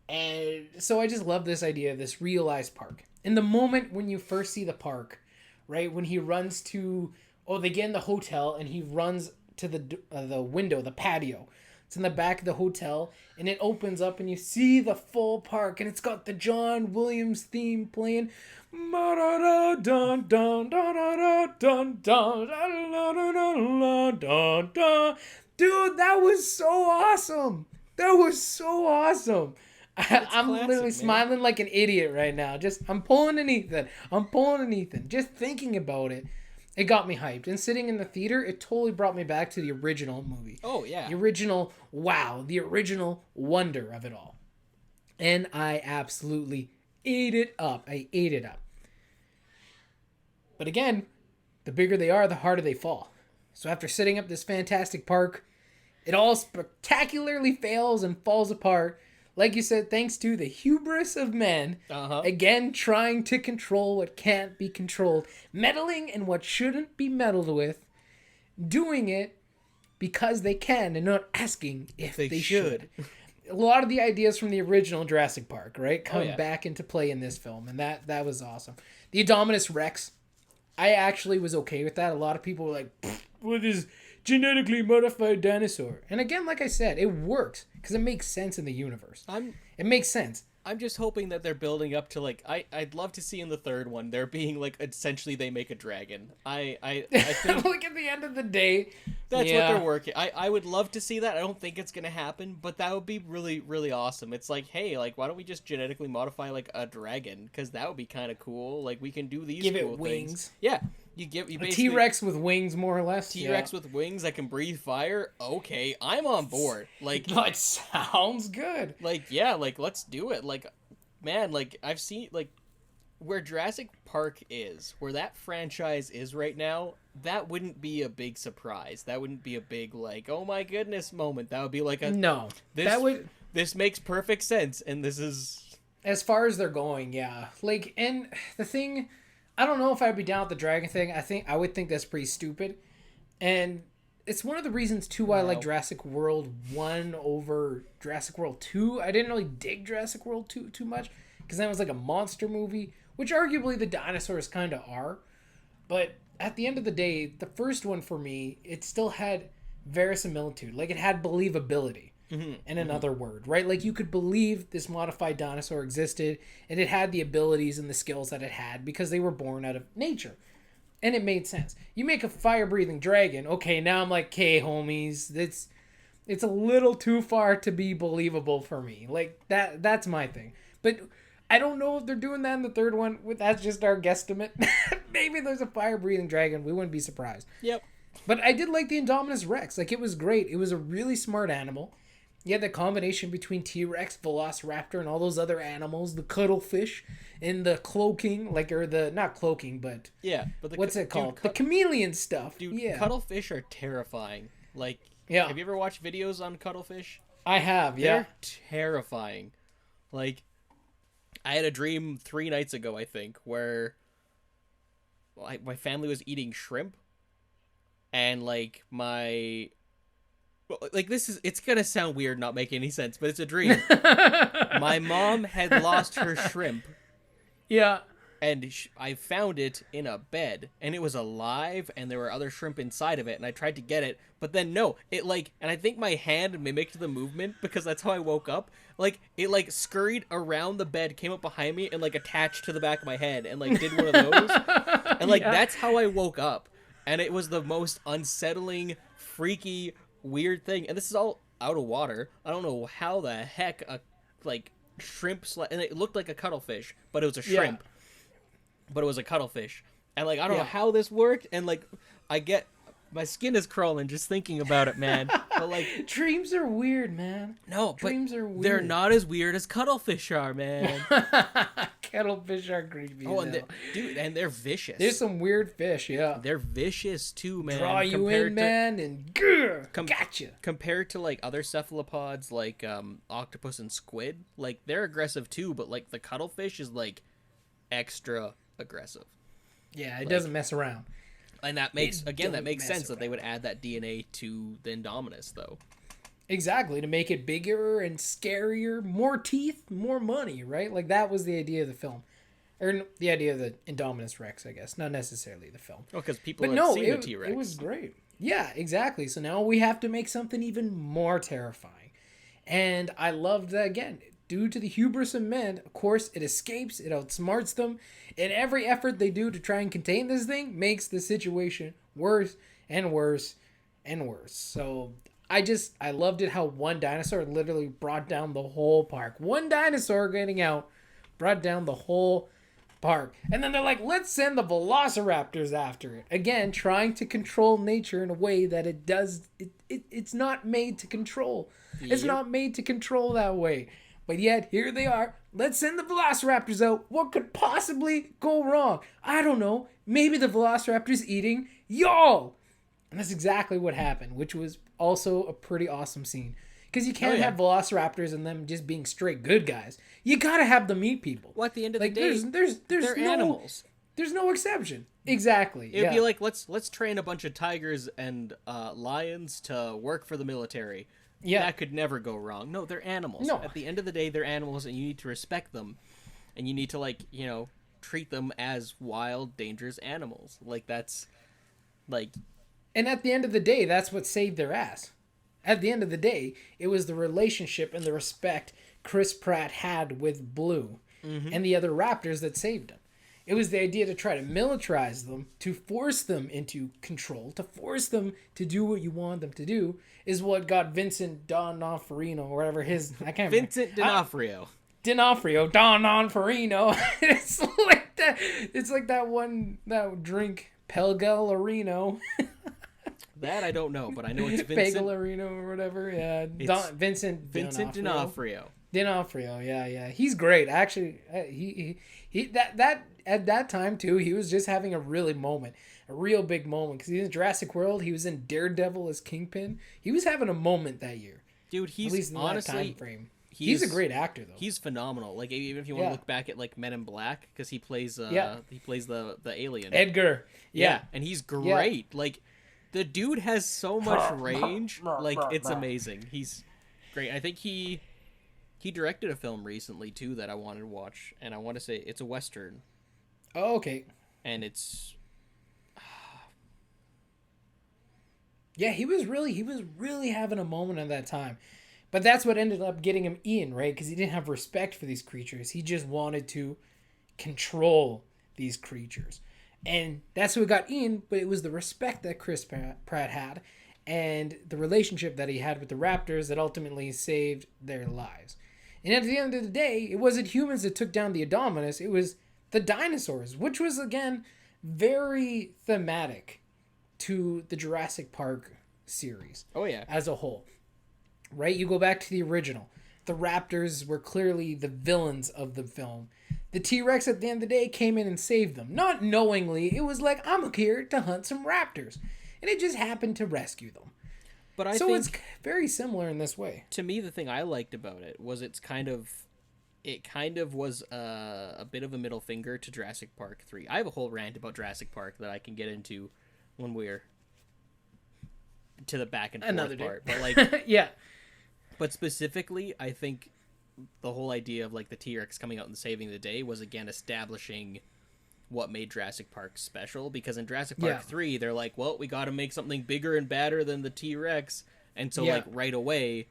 And so I just love this idea of this realized park. In the moment when you first see the park, right, when he runs to, they get in the hotel and he runs to the window, the patio. It's in the back of the hotel, and it opens up and you see the full park, and it's got the John Williams theme playing. Dude, that was so awesome. That was so awesome. It's I'm literally classic, man. smiling like an idiot right now. I'm pulling an Ethan. Just thinking about it. It got me hyped. And sitting in the theater, it totally brought me back to the original movie. Oh, yeah. The original wow, the original wonder of it all. And I absolutely ate it up. But again, the bigger they are, the harder they fall. So after setting up this fantastic park, it all spectacularly fails and falls apart. Like you said, thanks to the hubris of men, again trying to control what can't be controlled, meddling in what shouldn't be meddled with, doing it because they can and not asking if they should. A lot of the ideas from the original Jurassic Park, right, come back into play in this film, and that was awesome. The Indominus Rex, I actually was okay with that. A lot of people were like, what is genetically modified dinosaur? And again, like I said, it works because it makes sense in the universe. It makes sense. I'm just hoping that they're building up to, like, I'd love to see in the third one there being, like, essentially they make a dragon. I think like at the end of the day, that's what they're working. I would love to see that. I don't think it's gonna happen, but that would be really, really awesome. It's like, hey, like, why don't we just genetically modify, like, a dragon? Because that would be kind of cool. Like, we can do these give cool it wings. Things. Yeah. You a T-Rex with wings, more or less. T-Rex with wings that can breathe fire. Okay, I'm on board. Like, that sounds good. Like, yeah, like, let's do it. Like, man, like, I've seen, like, where Jurassic Park is, where that franchise is right now, that wouldn't be a big surprise. That wouldn't be a big, like, oh my goodness moment. That would be like a... No. This makes perfect sense, and this is... As far as they're going, yeah. Like, and the thing... I don't know if I'd be down with the dragon thing. I would think that's pretty stupid. And it's one of the reasons, too, why I like Jurassic World 1 over Jurassic World 2. I didn't really dig Jurassic World 2 too much, because that was like a monster movie, which arguably the dinosaurs kind of are. But at the end of the day, the first one for me, it still had verisimilitude. Like, it had believability. In another word, right? Like, you could believe this modified dinosaur existed, and it had the abilities and the skills that it had because they were born out of nature. And it made sense. You make a fire-breathing dragon, okay, now I'm like, okay, homies, it's a little too far to be believable for me. Like, that's my thing. But I don't know if they're doing that in the third one. That's just our guesstimate. Maybe there's a fire-breathing dragon. We wouldn't be surprised. Yep. But I did like the Indominus Rex. Like, it was great. It was a really smart animal. You had the combination between T-Rex, Velociraptor, and all those other animals, the cuttlefish, and the cloaking, not cloaking, but... Yeah, but what's it called? The chameleon stuff. Dude, yeah. Cuttlefish are terrifying. Like, have you ever watched videos on cuttlefish? I have, yeah. They're terrifying. Like, I had a dream 3 nights ago, I think, where my family was eating shrimp, and, like, it's gonna sound weird, not make any sense, but it's a dream. My mom had lost her shrimp. Yeah. And I found it in a bed, and it was alive, and there were other shrimp inside of it, and I tried to get it, but then no, and I think my hand mimicked the movement, because that's how I woke up. Like, it, scurried around the bed, came up behind me, and, attached to the back of my head, and, did one of those. And, that's how I woke up. And it was the most unsettling, freaky, weird thing, and this is all out of water. I don't know how the heck a shrimp and it looked like a cuttlefish, but it was a shrimp. But it was a cuttlefish, and I don't know how this worked, and I get my skin is crawling just thinking about it, man. But dreams are weird, man. No, dreams are weird. They're not as weird as cuttlefish are, man. Cuttlefish are creepy. Oh, and they're vicious. There's some weird fish, yeah. They're vicious too, man. Draw you in, man, and gotcha. Compared to like other cephalopods, like octopus and squid, like they're aggressive too, but like the cuttlefish is like extra aggressive. Yeah, it doesn't mess around. And that makes sense that they would add that DNA to the Indominus, though. Exactly, to make it bigger and scarier, more teeth, more money, right? Like that was the idea of the film. Or the idea of the Indominus Rex, I guess. Not necessarily the film. Oh, because people have seen the T-Rex. It was great. Yeah, exactly. So now we have to make something even more terrifying. And I loved that, again, due to the hubris of men, of course, it escapes, it outsmarts them, and every effort they do to try and contain this thing makes the situation worse and worse and worse. So I loved it how one dinosaur literally brought down the whole park. One dinosaur getting out brought down the whole park. And then they're like, let's send the velociraptors after it. Again, trying to control nature in a way that it's not made to control. Yep. It's not made to control that way. But yet, here they are. Let's send the velociraptors out. What could possibly go wrong? I don't know. Maybe the velociraptor's eating y'all. And that's exactly what happened, which was also a pretty awesome scene. Because you can't have velociraptors and them just being straight good guys. You gotta have them eat people. Well, at the end of the day, they're no, animals. There's no exception. Exactly. It'd be like, let's train a bunch of tigers and lions to work for the military. Yeah. That could never go wrong. No, they're animals. No. At the end of the day, they're animals, and you need to respect them. And you need to, treat them as wild, dangerous animals. Like, that's, like... And at the end of the day, that's what saved their ass. At the end of the day, it was the relationship and the respect Chris Pratt had with Blue and the other raptors that saved him. It was the idea to try to militarize them, to force them into control, to force them to do what you want them to do, is what got Vincent D'Onofrio, or whatever his... I can't remember. Vincent D'Onofrio. D'Onofrio. It's like that drink, Pelgalorino. That I don't know, but I know it's Vincent. Pelgalorino or whatever, yeah. Vincent D'Onofrio. D'Onofrio, yeah. He's great. Actually, he that at that time too, he was just having a real big moment, because he's in Jurassic World. He was in Daredevil as Kingpin. He was having a moment that year. Dude, he's at least in honestly that time frame. He's a great actor, though. He's phenomenal. Like, even if you want to look back at like Men in Black, because he plays the alien Edgar. Yeah, and he's great. Yeah. Like, the dude has so much range. Like, it's amazing. He's great. I think he directed a film recently too that I wanted to watch, and I want to say it's a Western. Oh, okay. And it's yeah, he was really having a moment at that time. But that's what ended up getting him Ian, right? Because he didn't have respect for these creatures. He just wanted to control these creatures. And that's what got Ian, but it was the respect that Chris Pratt had and the relationship that he had with the raptors that ultimately saved their lives. And at the end of the day, it wasn't humans that took down the Indominus, it was the dinosaurs, which was, again, very thematic to the Jurassic Park series. Oh, yeah. As a whole. Right? You go back to the original. The raptors were clearly the villains of the film. The T-Rex at the end of the day came in and saved them. Not knowingly. It was like, I'm here to hunt some raptors. And it just happened to rescue them. But I think it's very similar in this way. To me, the thing I liked about it was it kind of was a bit of a middle finger to Jurassic Park 3. I have a whole rant about Jurassic Park that I can get into when we're to the back and forth Another part. But like yeah. But specifically, I think the whole idea of like the T-Rex coming out and saving the day was again establishing what made Jurassic Park special, because in Jurassic Park 3 they're like, well, we got to make something bigger and badder than the T-Rex, and so like right away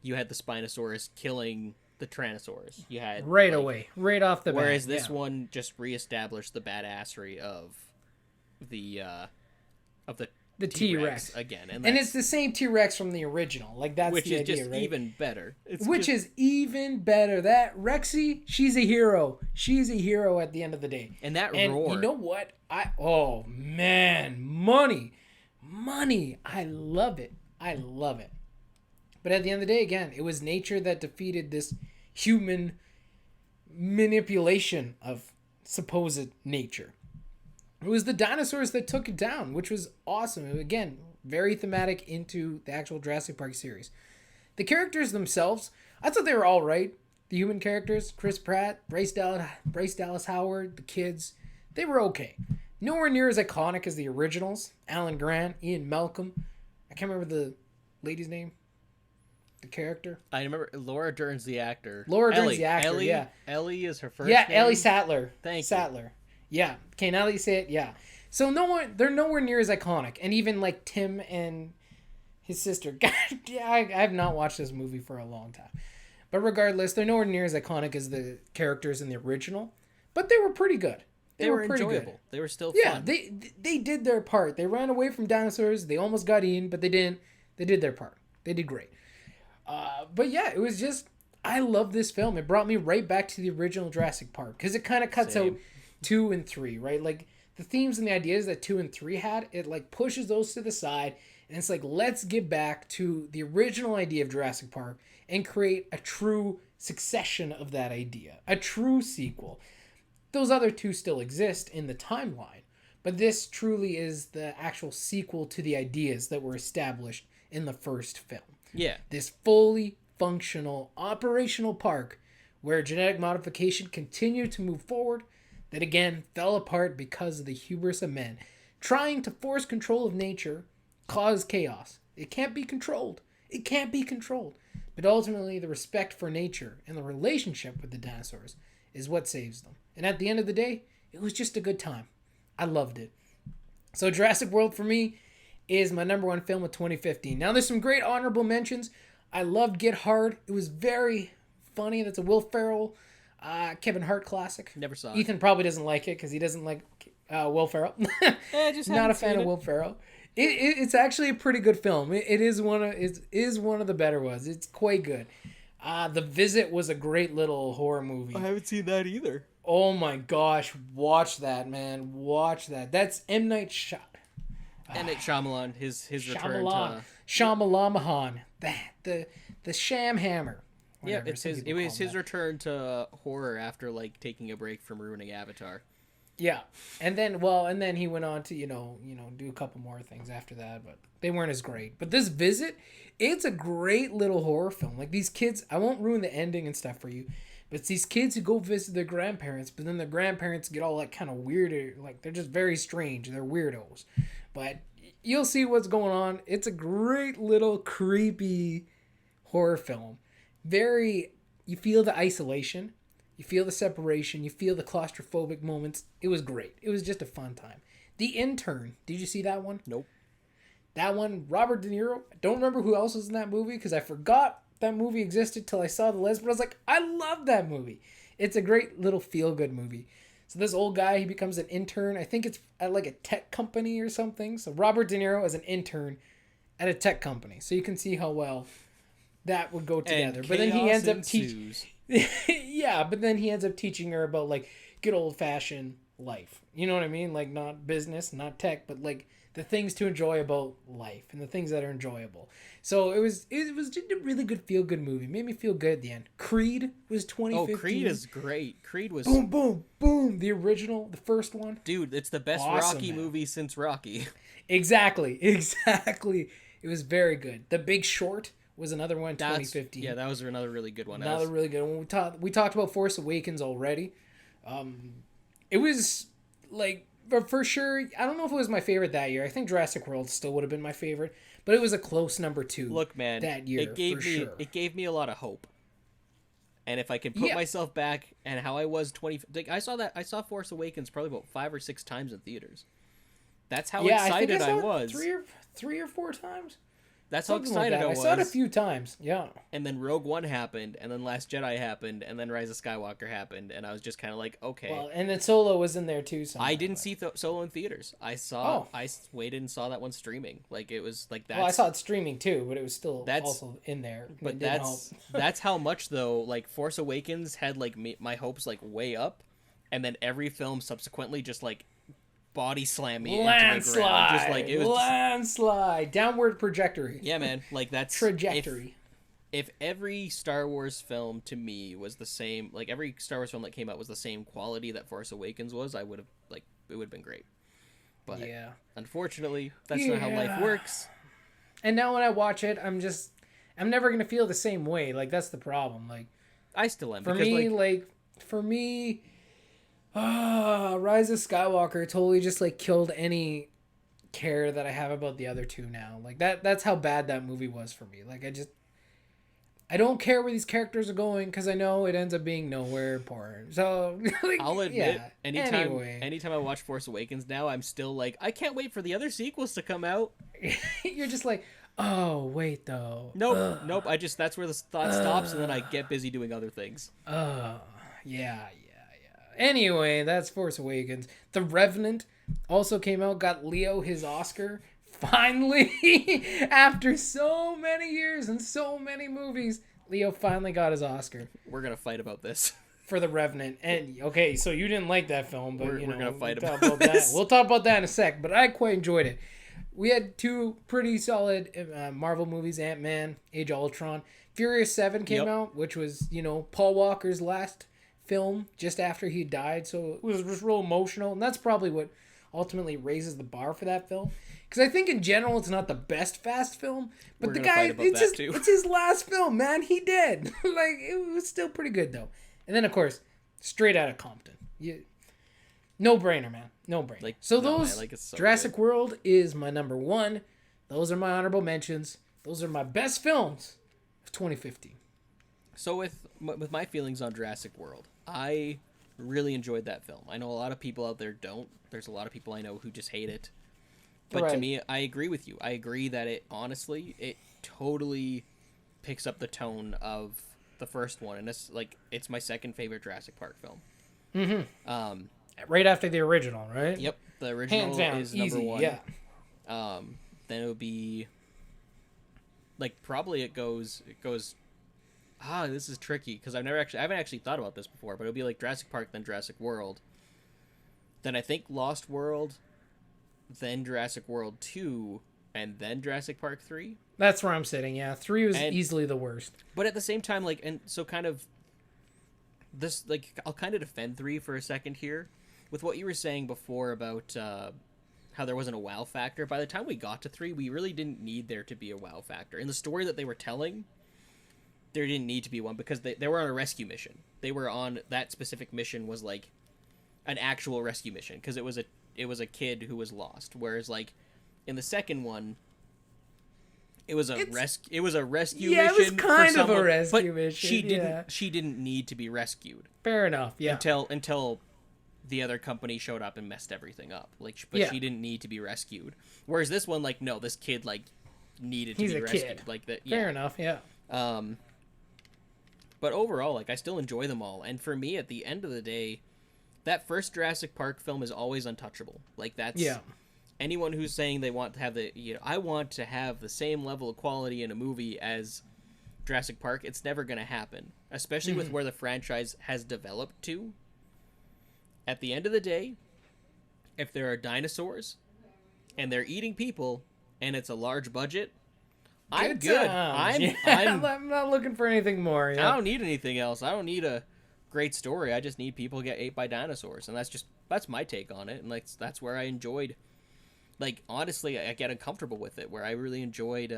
you had the Spinosaurus killing the Tyrannosaurus. You had right away, right off the bat. Whereas this one just reestablished the badassery of the T-Rex again, and it's the same T-Rex from the original. Like that's which the is idea, just right? even better. Is even better. That Rexy, she's a hero. She's a hero at the end of the day. And roar. You know what? Oh man, money. I love it. But at the end of the day, again, it was nature that defeated this human manipulation of supposed nature. It was the dinosaurs that took it down, which was awesome. Again, very thematic into the actual Jurassic Park series. The characters themselves, I thought they were all right. The human characters, Chris Pratt, Bryce Dallas Howard, the kids, they were okay. Nowhere near as iconic as the originals. Alan Grant, Ian Malcolm. I can't remember the lady's name. The character. I remember Laura Dern's the actor. Laura Dern's the actor, Ellie, yeah. Ellie is her first name. name. Ellie Sattler. Thank Sattler. Yeah. Okay, now that you say it, yeah. So they're nowhere near as iconic. And even like Tim and his sister. God, yeah, I have not watched this movie for a long time. But regardless, they're nowhere near as iconic as the characters in the original. But they were pretty good. They were pretty enjoyable. Good. They were still fun. Yeah, they did their part. They ran away from dinosaurs. They almost got eaten, but they didn't. They did their part. They did great. But yeah, it was just, I love this film. It brought me right back to the original Jurassic Park because it kind of cuts out 2 and 3, right? Like the themes and the ideas that 2 and 3 had, it like pushes those to the side, and it's like, let's get back to the original idea of Jurassic Park and create a true succession of that idea, a true sequel. Those other 2 still exist in the timeline, but this truly is the actual sequel to the ideas that were established in the first film. Yeah. This fully functional, operational park where genetic modification continued to move forward, that again fell apart because of the hubris of men trying to force control of nature, cause chaos. It can't be controlled. It can't be controlled. But ultimately, the respect for nature and the relationship with the dinosaurs is what saves them. And at the end of the day, it was just a good time. I loved it. So Jurassic World for me is my number 1 film of 2015. Now there's some great honorable mentions. I loved Get Hard. It was very funny. That's a Will Ferrell, Kevin Hart classic. Never saw it. Ethan probably doesn't like it because he doesn't like Will Ferrell. Just not a fan of Will Ferrell. It's actually a pretty good film. It is one of the better ones. It's quite good. The Visit was a great little horror movie. I haven't seen that either. Oh my gosh, watch that, man. Watch that. That's M. Night Shyamalan, his return to Shyamalamahan. The Sham Hammer. Yeah, it was his return to horror after like taking a break from ruining Avatar. Yeah. And then he went on to, do a couple more things after that, but they weren't as great. But this Visit, it's a great little horror film. Like these kids, I won't ruin the ending and stuff for you, but it's these kids who go visit their grandparents, but then their grandparents get all like kind of weird, like they're just very strange. They're weirdos. But you'll see what's going on. It's a great little creepy horror film. You feel the isolation. You feel the separation. You feel the claustrophobic moments. It was great. It was just a fun time. The Intern. Did you see that one? Nope. That one, Robert De Niro. I don't remember who else was in that movie because I forgot that movie existed till I saw the list. But I was like, I love that movie. It's a great little feel-good movie. So this old guy, he becomes an intern. I think it's at like a tech company or something. So Robert De Niro as an intern at a tech company. So you can see how well that would go together. But then he ends up teaching. Yeah, but then he ends up teaching her about like good old fashioned life. You know what I mean? Like not business, not tech, but like the things to enjoy about life and the things that are enjoyable. So it was just a really good feel good movie. Made me feel good at the end. Creed was 2015. Oh, Creed is great. Creed was boom, boom, boom. The original, the first one. Dude, it's the best awesome, Rocky movie since Rocky. Exactly. It was very good. The Big Short was another one in 2015. Yeah, that was another really good one. Really good one. We talked about Force Awakens already. It was like for sure. I don't know if it was my favorite that year. I think Jurassic World still would have been my favorite, but it was a close number 2. Look, man, that year it gave me a lot of hope. And if I can put myself back and how I was I saw Force Awakens probably about 5 or 6 times in theaters. That's how excited I was. 3 or 4 times. That's how excited I was. I saw it a few times, yeah. And then Rogue One happened, and then Last Jedi happened, and then Rise of Skywalker happened, and I was just kind of like, okay. Well, and then Solo was in there too. I didn't see Solo in theaters. I waited and saw that one streaming. Like it was like that. Well, I saw it streaming too, but it was still also in there. But that's how much though. Like Force Awakens had like my hopes like way up, and then every film subsequently just like body slam me into the ground. Just like it was landslide, downward trajectory. Yeah, man. Like that's trajectory. if every Star Wars film to me was the same, like every Star Wars film that came out was the same quality that Force Awakens was, I would have like it would have been great. But Yeah. unfortunately, that's not how life works. And now when I watch it, I'm never gonna feel the same way. Like that's the problem. Like I still am. for because, me, Rise of Skywalker totally just like killed any care that I have about the other two now. Like that's how bad that movie was for me. Like I don't care where these characters are going because I know it ends up being nowhere important. So like, I'll admit, yeah. anytime I watch Force Awakens now, I'm still like, I can't wait for the other sequels to come out. You're just like, oh wait though. Nope. That's where the thought stops, and then I get busy doing other things. Yeah. Anyway, that's Force Awakens. The Revenant also came out, got Leo his Oscar. Finally, after so many years and so many movies, Leo finally got his Oscar. We're gonna fight about this. For The Revenant. And okay, so you didn't like that film, but we're gonna fight about that. We'll talk about that in a sec, but I quite enjoyed it. We had two pretty solid Marvel movies, Ant-Man, Age of Ultron. Furious 7 came out, which was, Paul Walker's last film just after he died, so it was just real emotional, and that's probably what ultimately raises the bar for that film. Because I think in general it's not the best Fast film, but the guy, it's his last film, man. He did. Like, it was still pretty good, though. And then, of course, Straight Outta Compton. No brainer, man. No brainer. Like, so those, man, so Jurassic good. World is my number one. Those are my honorable mentions. Those are my best films of 2015. So with my feelings on Jurassic World, I really enjoyed that film. I know a lot of people out there don't. There's a lot of people I know who just hate it. But to me, I agree with you. I agree that it totally picks up the tone of the first one, and it's my second favorite Jurassic Park film. Mm-hmm. Right after the original, right? Yep, the original hands down, is easy, number one. Yeah. Then it would be probably it goes. This is tricky because I haven't actually thought about this before, but it would be like Jurassic Park, then Jurassic World, then I think Lost World, then Jurassic World 2, and then Jurassic Park 3. That's where I'm sitting, yeah. 3 was easily the worst. But at the same time, I'll kind of defend 3 for a second here. With what you were saying before about how there wasn't a wow factor, by the time we got to 3, we really didn't need there to be a wow factor. In the story that they were telling, there didn't need to be one because they were on a rescue mission. They were on, that specific mission was like an actual rescue mission because it was a kid who was lost, whereas in the second one it was a rescue mission. Yeah, it was kind of a rescue mission. She didn't need to be rescued. Fair enough, yeah. Until the other company showed up and messed everything up. She didn't need to be rescued. Whereas this one, no, this kid needed to be rescued. Kid. Fair enough, yeah. But overall, I still enjoy them all. And for me, at the end of the day, that first Jurassic Park film is always untouchable. Anyone who's saying they want to have I want to have the same level of quality in a movie as Jurassic Park, it's never going to happen. Especially with where the franchise has developed to. At the end of the day, if there are dinosaurs and they're eating people and it's a large budget, I'm good. I'm not looking for anything more. Yeah. I don't need anything else. I don't need a great story. I just need people to get ate by dinosaurs, and that's my take on it. And that's where I enjoyed. Honestly, I get uncomfortable with it. Where I really enjoyed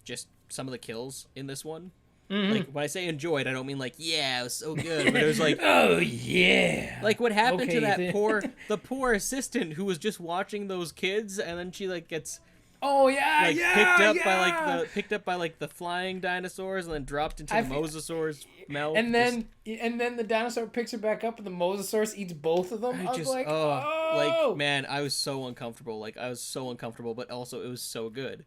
just some of the kills in this one. Mm-hmm. When I say enjoyed, I don't mean it was so good, but it was oh yeah. What happened to that the poor assistant who was just watching those kids, and then she gets. Oh yeah, picked up by the flying dinosaurs and then dropped into the mosasaur's mouth. And then the dinosaur picks her back up and the mosasaurus eats both of them. Man, I was so uncomfortable. I was so uncomfortable, but also it was so good.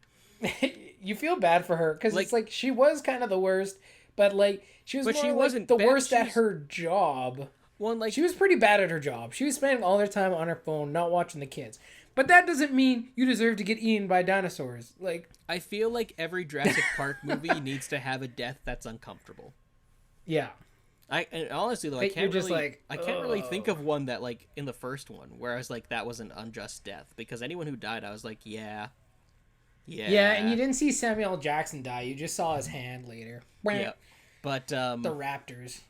You feel bad for her because it's she was kind of the worst, but she wasn't the worst at her job. Well, she was pretty bad at her job. She was spending all her time on her phone, not watching the kids. But that doesn't mean you deserve to get eaten by dinosaurs. I feel like every Jurassic Park movie needs to have a death that's uncomfortable. Yeah. And honestly though, I can't really think of one that in the first one where I was that was an unjust death, because anyone who died I was Yeah, and you didn't see Samuel L. Jackson die. You just saw his hand later. Yeah, but the Raptors.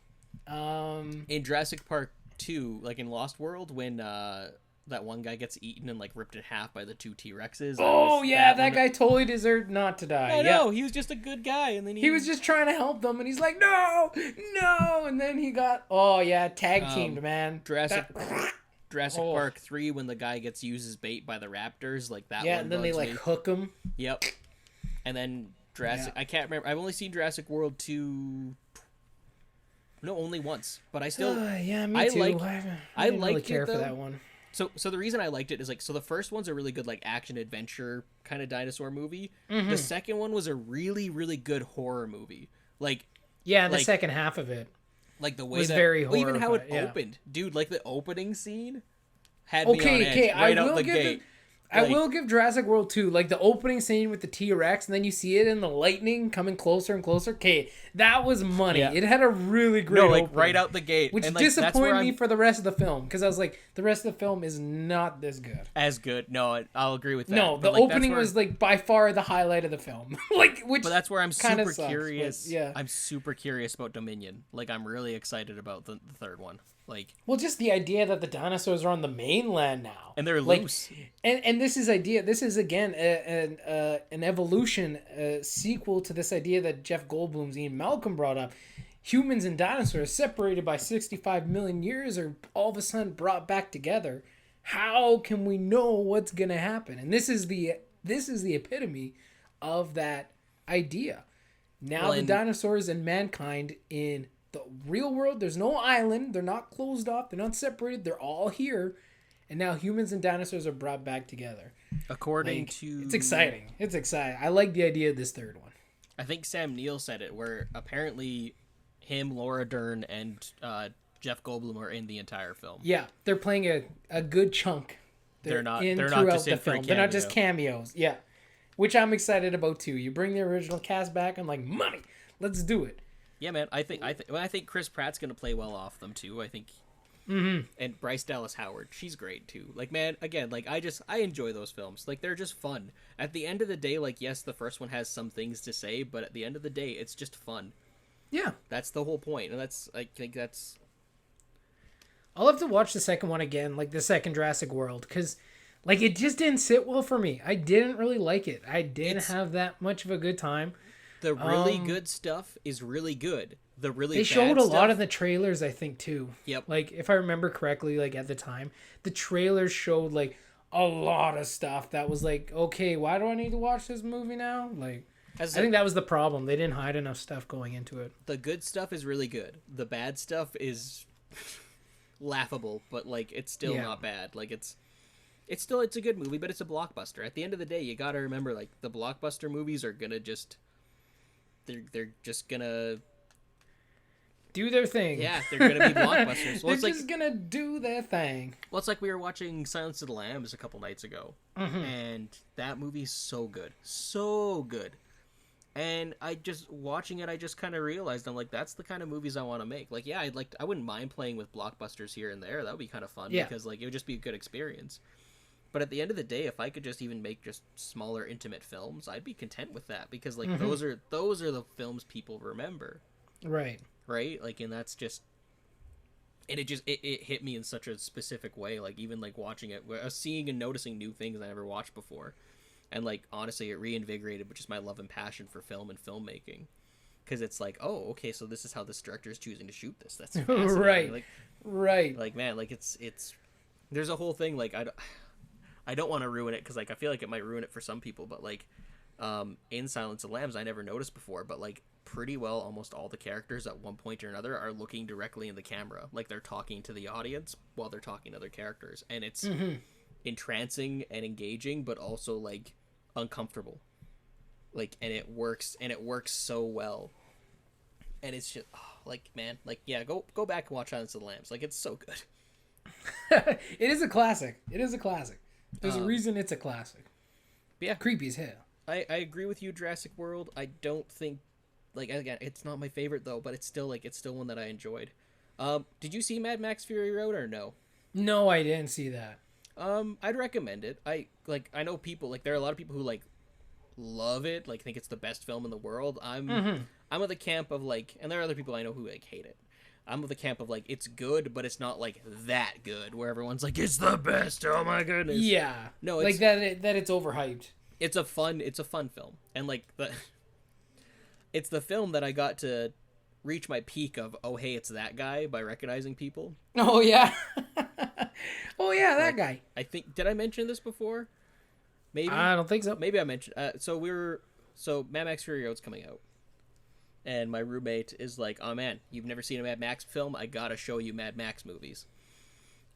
In Jurassic Park 2, like in Lost World, when that one guy gets eaten and like ripped in half by the two T-Rexes. Oh yeah, that guy totally deserved not to die. I know, he was just a good guy, and then he was just trying to help them, and he's like, no, and then he got tag teamed, man. Jurassic Park 3, when the guy gets used as bait by the Raptors, like that. Yeah, one and then they like hook him. Yep. And then Jurassic. Yeah. I can't remember. I've only seen Jurassic World 2. No, only once. But I still. Yeah, me too. I didn't really care for that one. So the reason I liked it is like, so the first one's a really good like action adventure kind of dinosaur movie. Mm-hmm. The second one was a really, really good horror movie. Like. Yeah, the second half of it. Like the way was very horror, even how it opened, dude. Like the opening scene had me on edge right out the gate. I will give Jurassic World 2, like the opening scene with the T-Rex, and then you see it in the lightning coming closer and closer. Okay, that was money. Yeah. It had a really great opening, right out the gate. Which disappointed me for the rest of the film, because I was like, the rest of the film is not this good. As good. No, I'll agree with that. No, the opening was like by far the highlight of the film. But that's where I'm super curious. But, yeah. I'm super curious about Dominion. Like, I'm really excited about the third one. Like, well, just the idea that the dinosaurs are on the mainland now, and they're loose, and this is again an evolution sequel to this idea that Jeff Goldblum's Ian Malcolm brought up. Humans and dinosaurs separated by 65 million years are all of a sudden brought back together. How can we know what's gonna happen? And this is the epitome of that idea. Now the dinosaurs and mankind in the real world, there's no island. They're not closed off. They're not separated. They're all here. And now humans and dinosaurs are brought back together. According to... It's exciting. It's exciting. I like the idea of this third one. I think Sam Neill said it, where apparently him, Laura Dern, and Jeff Goldblum are in the entire film. Yeah, they're playing a good chunk. They're not just in for a cameo. They're not just cameos. Yeah. Which I'm excited about, too. You bring the original cast back, I'm like, money. Let's do it. Yeah, man. I think Chris Pratt's gonna play well off them too. I think, and Bryce Dallas Howard, she's great too. Like, man, again, like I enjoy those films. Like, they're just fun. At the end of the day, like, yes, the first one has some things to say, but at the end of the day, it's just fun. Yeah, that's the whole point, and I think that's. I'll have to watch the second one again, like the second Jurassic World, because, like, it just didn't sit well for me. I didn't really like it. I didn't have that much of a good time. The really good stuff is really good. The really they showed a lot of the trailers, I think, too. Yep. Like, if I remember correctly, like at the time, the trailers showed like a lot of stuff that was like, okay, why do I need to watch this movie now? Like, I think that was the problem. They didn't hide enough stuff going into it. The good stuff is really good. The bad stuff is laughable, but like it's still not bad. Like it's a good movie, but it's a blockbuster. At the end of the day, you got to remember, like, the blockbuster movies are gonna just. They're just gonna do their thing. Yeah, they're gonna be blockbusters. Well, they're just gonna do their thing. Well, it's like we were watching Silence of the Lambs a couple nights ago, and that movie's so good, so good. And I just kind of realized, I'm like, that's the kind of movies I want to make. Like, yeah, I wouldn't mind playing with blockbusters here and there. That would be kind of fun because like it would just be a good experience. But at the end of the day, if I could just even make just smaller, intimate films, I'd be content with that, because like those are the films people remember. Right. Like, and that's just, and it hit me in such a specific way. Like, even like watching it, I was seeing and noticing new things I never watched before, and like honestly, it reinvigorated just my love and passion for film and filmmaking, because it's like, oh, okay, so this is how this director is choosing to shoot this. That's fascinating. right. Like, man, like it's there's a whole thing. Like, I don't want to ruin it, because like I feel like it might ruin it for some people, but like in Silence of the Lambs, I never noticed before, but like pretty well almost all the characters at one point or another are looking directly in the camera, like they're talking to the audience while they're talking to other characters, and it's entrancing and engaging, but also like uncomfortable, like, and it works so well, and it's just like, man, like, yeah, go back and watch Silence of the Lambs. Like, it's so good. It is a classic. There's a reason it's a classic. Yeah. Creepy as hell. I agree with you, Jurassic World. I don't think, like, again, it's not my favorite, though, but it's still one that I enjoyed. Did you see Mad Max Fury Road or no? No, I didn't see that. I'd recommend it. I know people, like, there are a lot of people who, like love it, like think it's the best film in the world. I'm of the camp of like, and there are other people I know who like hate it. I'm of the camp of like it's good, but it's not like that good where everyone's like it's the best. Oh my goodness. Yeah. No, it's, like that it's overhyped. It's a fun film, and like it's the film that I got to reach my peak of. Oh hey, it's that guy by recognizing people. Oh yeah. Oh yeah, that guy. I think did I mention this before? Maybe I don't think so. Maybe I mentioned. So Mad Max Fury Road's coming out. And my roommate is like, oh man, you've never seen a Mad Max film? I gotta show you Mad Max movies.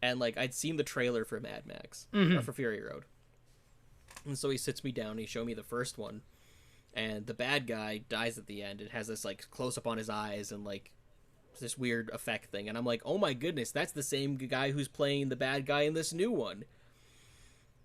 And like, I'd seen the trailer for Mad Max, or for Fury Road. And so he sits me down and he showed me the first one. And the bad guy dies at the end and has this like close up on his eyes and like this weird effect thing. And I'm like, oh my goodness, that's the same guy who's playing the bad guy in this new one.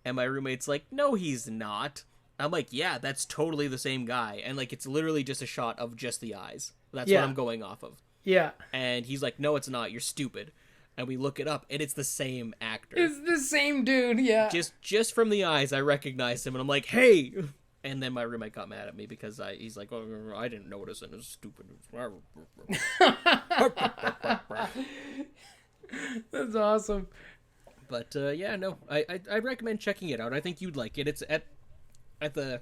And my roommate's like, no, he's not. I'm like, yeah, that's totally the same guy. And, like, it's literally just a shot of just the eyes. That's what I'm going off of. Yeah. And he's like, no, it's not. You're stupid. And we look it up, and it's the same actor. It's the same dude, yeah. Just from the eyes, I recognized him, and I'm like, hey! And then my roommate got mad at me because he's like, oh, I didn't notice, and it was stupid. That's awesome. But, yeah, no, I recommend checking it out. I think you'd like it. It's at the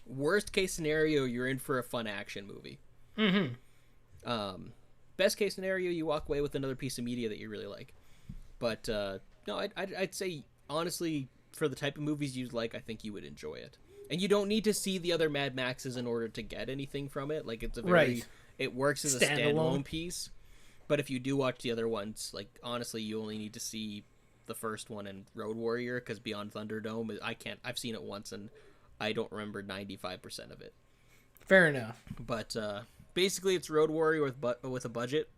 worst case scenario, you're in for a fun action movie. Best case scenario, you walk away with another piece of media that you really like. But no, I'd say honestly, for the type of movies you'd like, I think you would enjoy it. And you don't need to see the other Mad Maxes in order to get anything from it. Like it's a very, it works as a standalone piece. But if you do watch the other ones, like honestly, you only need to see the first one and Road Warrior, because Beyond Thunderdome, I've seen it once and I don't remember 95% of it. Fair enough. But basically it's Road Warrior with a budget,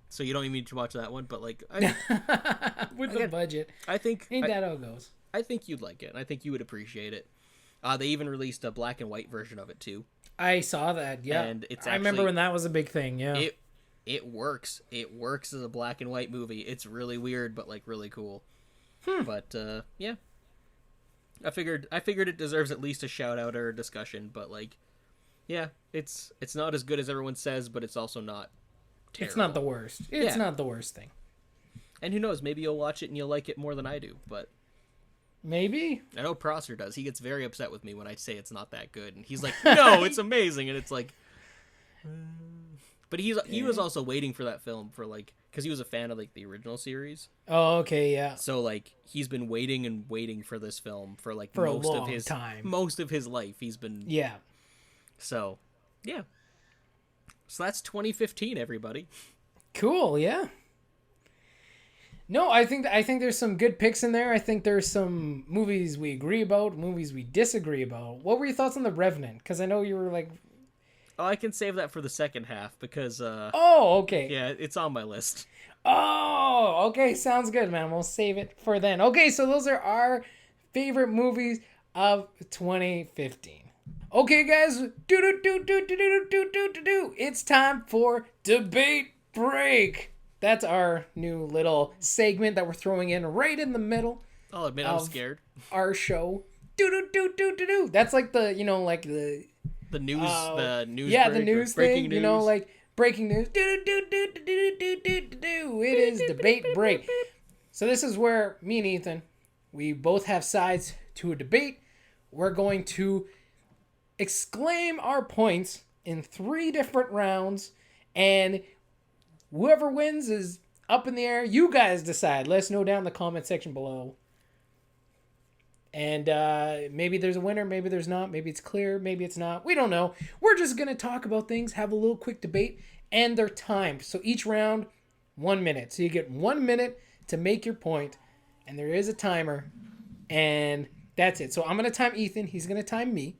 so you don't even need to watch that one, but like with the budget, I think ain't that how it goes. I think you'd like it, and I think you would appreciate it. They even released a black and white version of it too. I saw that, yeah. And it's actually, I remember when that was a big thing, yeah. It works. It works as a black and white movie. It's really weird, but like really cool. But yeah, I figured it deserves at least a shout out or a discussion. But like, yeah, it's not as good as everyone says, but it's also not terrible. It's not the worst. It's not the worst thing. And who knows? Maybe you'll watch it and you'll like it more than I do. But maybe I know Prosser does. He gets very upset with me when I say it's not that good, and he's like, "No, it's amazing." And it's like, but he was also waiting for that film for like. Because he was a fan of like the original series. Oh, okay, yeah. So like he's been waiting and waiting for this film for like for most of his life. He's been So, yeah. So that's 2015, everybody. Cool, yeah. No, I think there's some good picks in there. I think there's some movies we agree about, movies we disagree about. What were your thoughts on The Revenant? Because I know you were like. Oh, I can save that for the second half because... oh, okay. Yeah, it's on my list. Oh, okay. Sounds good, man. We'll save it for then. Okay, so those are our favorite movies of 2015. Okay, guys. It's time for Debate Break. That's our new little segment that we're throwing in right in the middle. I'll admit I'm scared. Our show. That's like the, like the... The news, the news, yeah, the news thing, news. Like breaking news. It is Debate Break. So this is where me and Ethan, we both have sides to a debate. We're going to exclaim our points in 3 different rounds, and whoever wins is up in the air. You guys decide. Let us know down in the comment section below. And maybe there's a winner, maybe there's not, maybe it's clear, maybe it's not. We don't know. We're just going to talk about things, have a little quick debate, and they're timed. So each round, 1 minute. So you get 1 minute to make your point, and there is a timer, and that's it. So I'm going to time Ethan. He's going to time me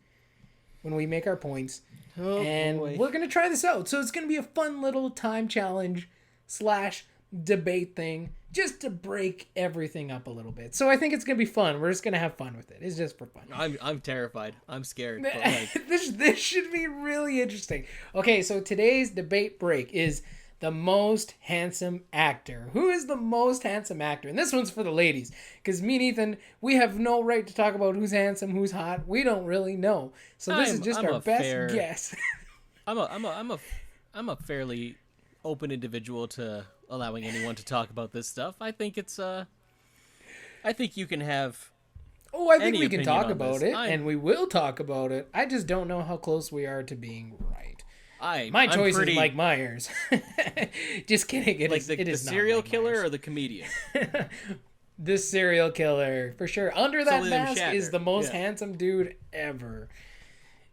when we make our points. Oh, and boy. We're going to try this out. So it's going to be a fun little time challenge / debate thing, just to break everything up a little bit. So I think it's gonna be fun. We're just gonna have fun with it. It's just for fun. I'm terrified. I'm scared. But like... this should be really interesting. Okay, so today's debate break is the most handsome actor. Who is the most handsome actor? And this one's for the ladies, because me and Ethan, we have no right to talk about who's handsome, who's hot. We don't really know. So this is just our best guess. I'm a fairly open individual to allowing anyone to talk about this stuff. I think I think you can have. Oh, I think we can talk about it, and we will talk about it. I just don't know how close we are to being right. My choice is Mike Myers. Just kidding. It is the serial killer or the comedian? The serial killer, for sure. Under that mask is the most handsome dude ever.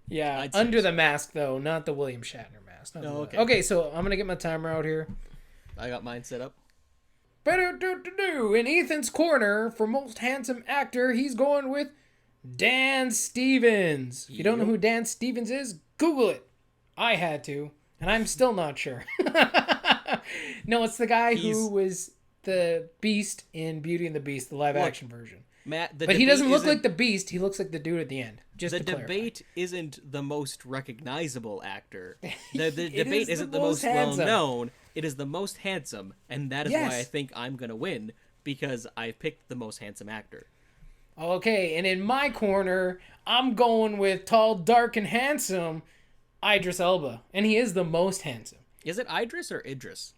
Yeah, under the mask, though, not the William Shatner mask. Okay. Okay, so I'm going to get my timer out here. I got mine set up. In Ethan's corner, for most handsome actor, he's going with Dan Stevens. If you don't know who Dan Stevens is, Google it. I had to, and I'm still not sure. No, it's the guy who was the Beast in Beauty and the Beast, the live-action version. Matt, but he doesn't look like the Beast. He looks like the dude at the end. Just the debate isn't the most recognizable actor. The debate isn't the most well-known. It is the most handsome, and that is why I think I'm going to win, because I picked the most handsome actor. Okay, and in my corner, I'm going with tall, dark, and handsome Idris Elba, and he is the most handsome. Is it Idris or Idris?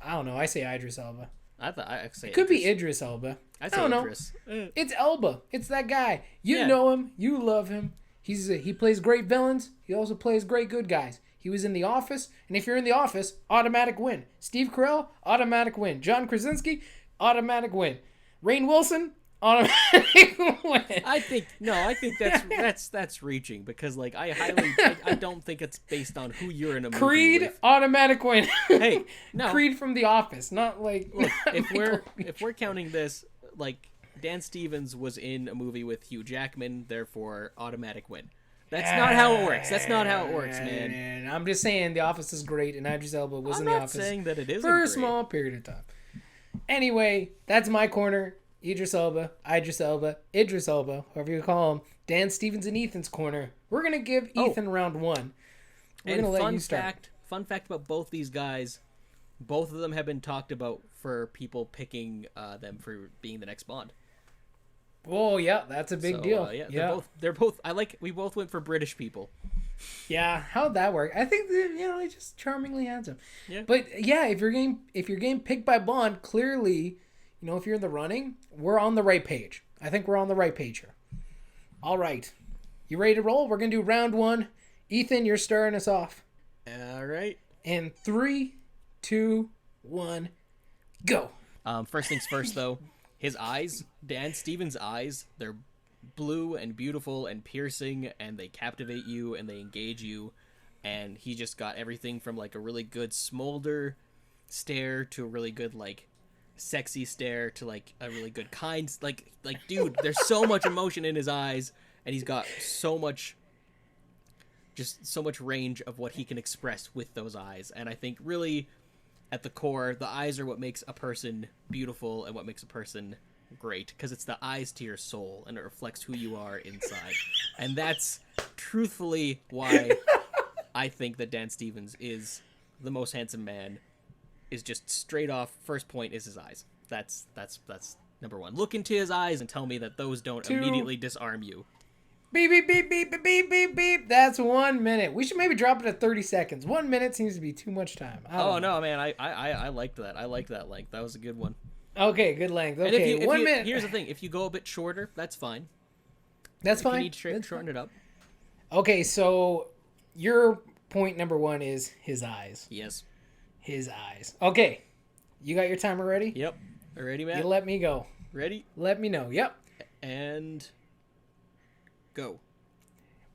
I don't know. I say Idris Elba. I say it could be Idris Elba. I don't Idris. Know. It's Elba. It's that guy. You know him. You love him. He plays great villains. He also plays great good guys. He was in The Office, and if you're in The Office, automatic win. Steve Carell, automatic win. John Krasinski, automatic win. Rainn Wilson, automatic win. I think that's reaching, because like I don't think it's based on who you're in a movie Creed, with. Automatic win. Hey, no. Creed from The Office, not like. Look, if we're counting this, like Dan Stevens was in a movie with Hugh Jackman, therefore automatic win. That's not how it works. That's not how it works, man. I'm just saying The Office is great, and Idris Elba was in The Office. I'm not saying that it isn't for a great. small period of time. Anyway, that's my corner. Idris Elba, however you call him. Dan Stevens in Ethan's corner. We're gonna give Ethan round one. We're gonna let you start. Fun fact about both these guys: both of them have been talked about for people picking them for being the next Bond. Oh yeah, that's a big deal. They're both. We both went for British people. Yeah, how'd that work? I think they're just charmingly handsome. Yeah. But yeah, if you're getting picked by Bond, clearly, if you're in the running, we're on the right page. I think we're on the right page here. All right, you ready to roll? We're gonna do round one. Ethan, you're starting us off. All right. In 3, 2, 1, go. First things first, though. His eyes, Dan Stevens' eyes, they're blue and beautiful and piercing, and they captivate you and they engage you. And he just got everything from like a really good smolder stare to a really good like sexy stare to like a really good kind like dude, there's so much emotion in his eyes, and he's got so much range of what he can express with those eyes. And I think really at the core, the eyes are what makes a person beautiful and what makes a person great, because it's the eyes to your soul, and it reflects who you are inside. And that's truthfully why I think that Dan Stevens is the most handsome man. Is just straight off, first point is his eyes. That's number one. Look into his eyes and tell me that those don't immediately disarm you. Beep, beep, beep, beep, beep, beep, beep, beep. That's 1 minute. We should maybe drop it at 30 seconds. 1 minute seems to be too much time. No, man. I liked that. I liked that length. That was a good one. Okay, good length. Okay, if 1 minute. Here's the thing. If you go a bit shorter, that's fine. That's fine. You need to shorten it up. Okay, so your point number one is his eyes. Yes. His eyes. Okay. You got your timer ready? Yep. Ready, man? You let me go. Ready? Let me know. Yep. And go.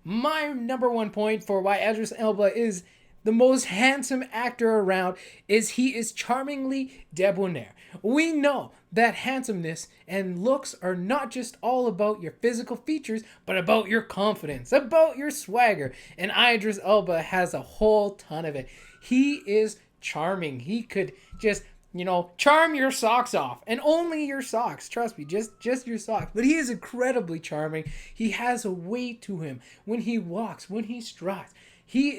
My number one point for why Idris Elba is the most handsome actor around is he is charmingly debonair. We know that handsomeness and looks are not just all about your physical features, but about your confidence, about your swagger. And Idris Elba has a whole ton of it. He is charming. He could just charm your socks off, and only your socks. Trust me, just your socks. But he is incredibly charming. He has a weight to him when he walks, when he strides. He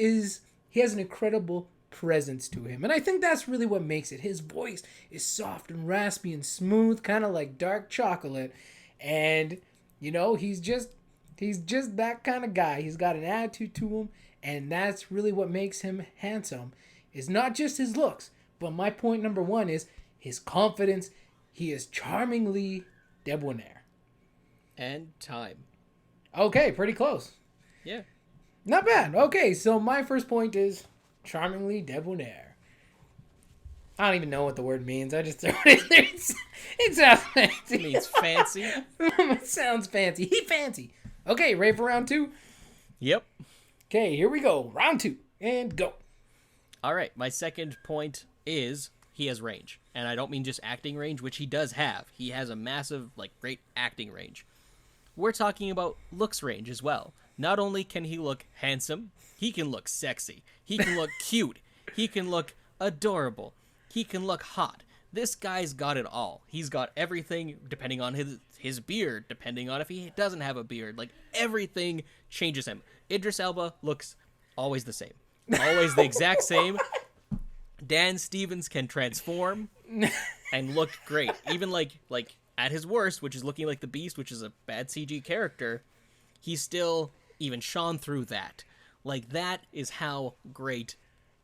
has an incredible presence to him. And I think that's really what makes it. His voice is soft and raspy and smooth, kind of like dark chocolate. And, you know, he's just that kind of guy. He's got an attitude to him, and that's really what makes him handsome. It's not just his looks, but my point number one is his confidence. He is charmingly debonair. And time. Okay, pretty close. Yeah. Not bad. Okay, so my first point is charmingly debonair. I don't even know what the word means. I just throw it in there. It sounds fancy. It means fancy. It sounds fancy. He fancy. Okay, ready for round two? Yep. Okay, here we go. Round two. And go. All right, my second point is he has range. And I don't mean just acting range, which he does have. He has a massive, great acting range. We're talking about looks range as well. Not only can he look handsome, he can look sexy. He can look cute. He can look adorable. He can look hot. This guy's got it all. He's got everything, depending on his beard, depending on if he doesn't have a beard. Everything changes him. Idris Elba looks always the same. Always the exact same. Dan Stevens can transform and look great. Even like at his worst, which is looking like the Beast, which is a bad CG character, he still even shone through that. That is how great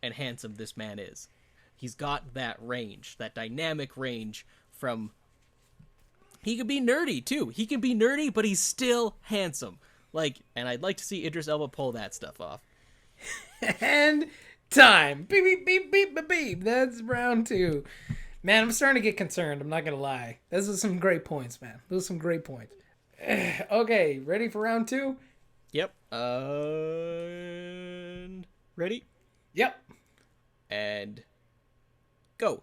and handsome this man is. He's got that range, that dynamic range from... He could be nerdy, too. He can be nerdy, but he's still handsome. And I'd like to see Idris Elba pull that stuff off. And time. Beep, beep, beep, beep, beep, beep. That's round two. Man, I'm starting to get concerned. I'm not going to lie. Those are some great points, man. Those are some great points. Okay, ready for round two? Yep. Ready? Yep. And go.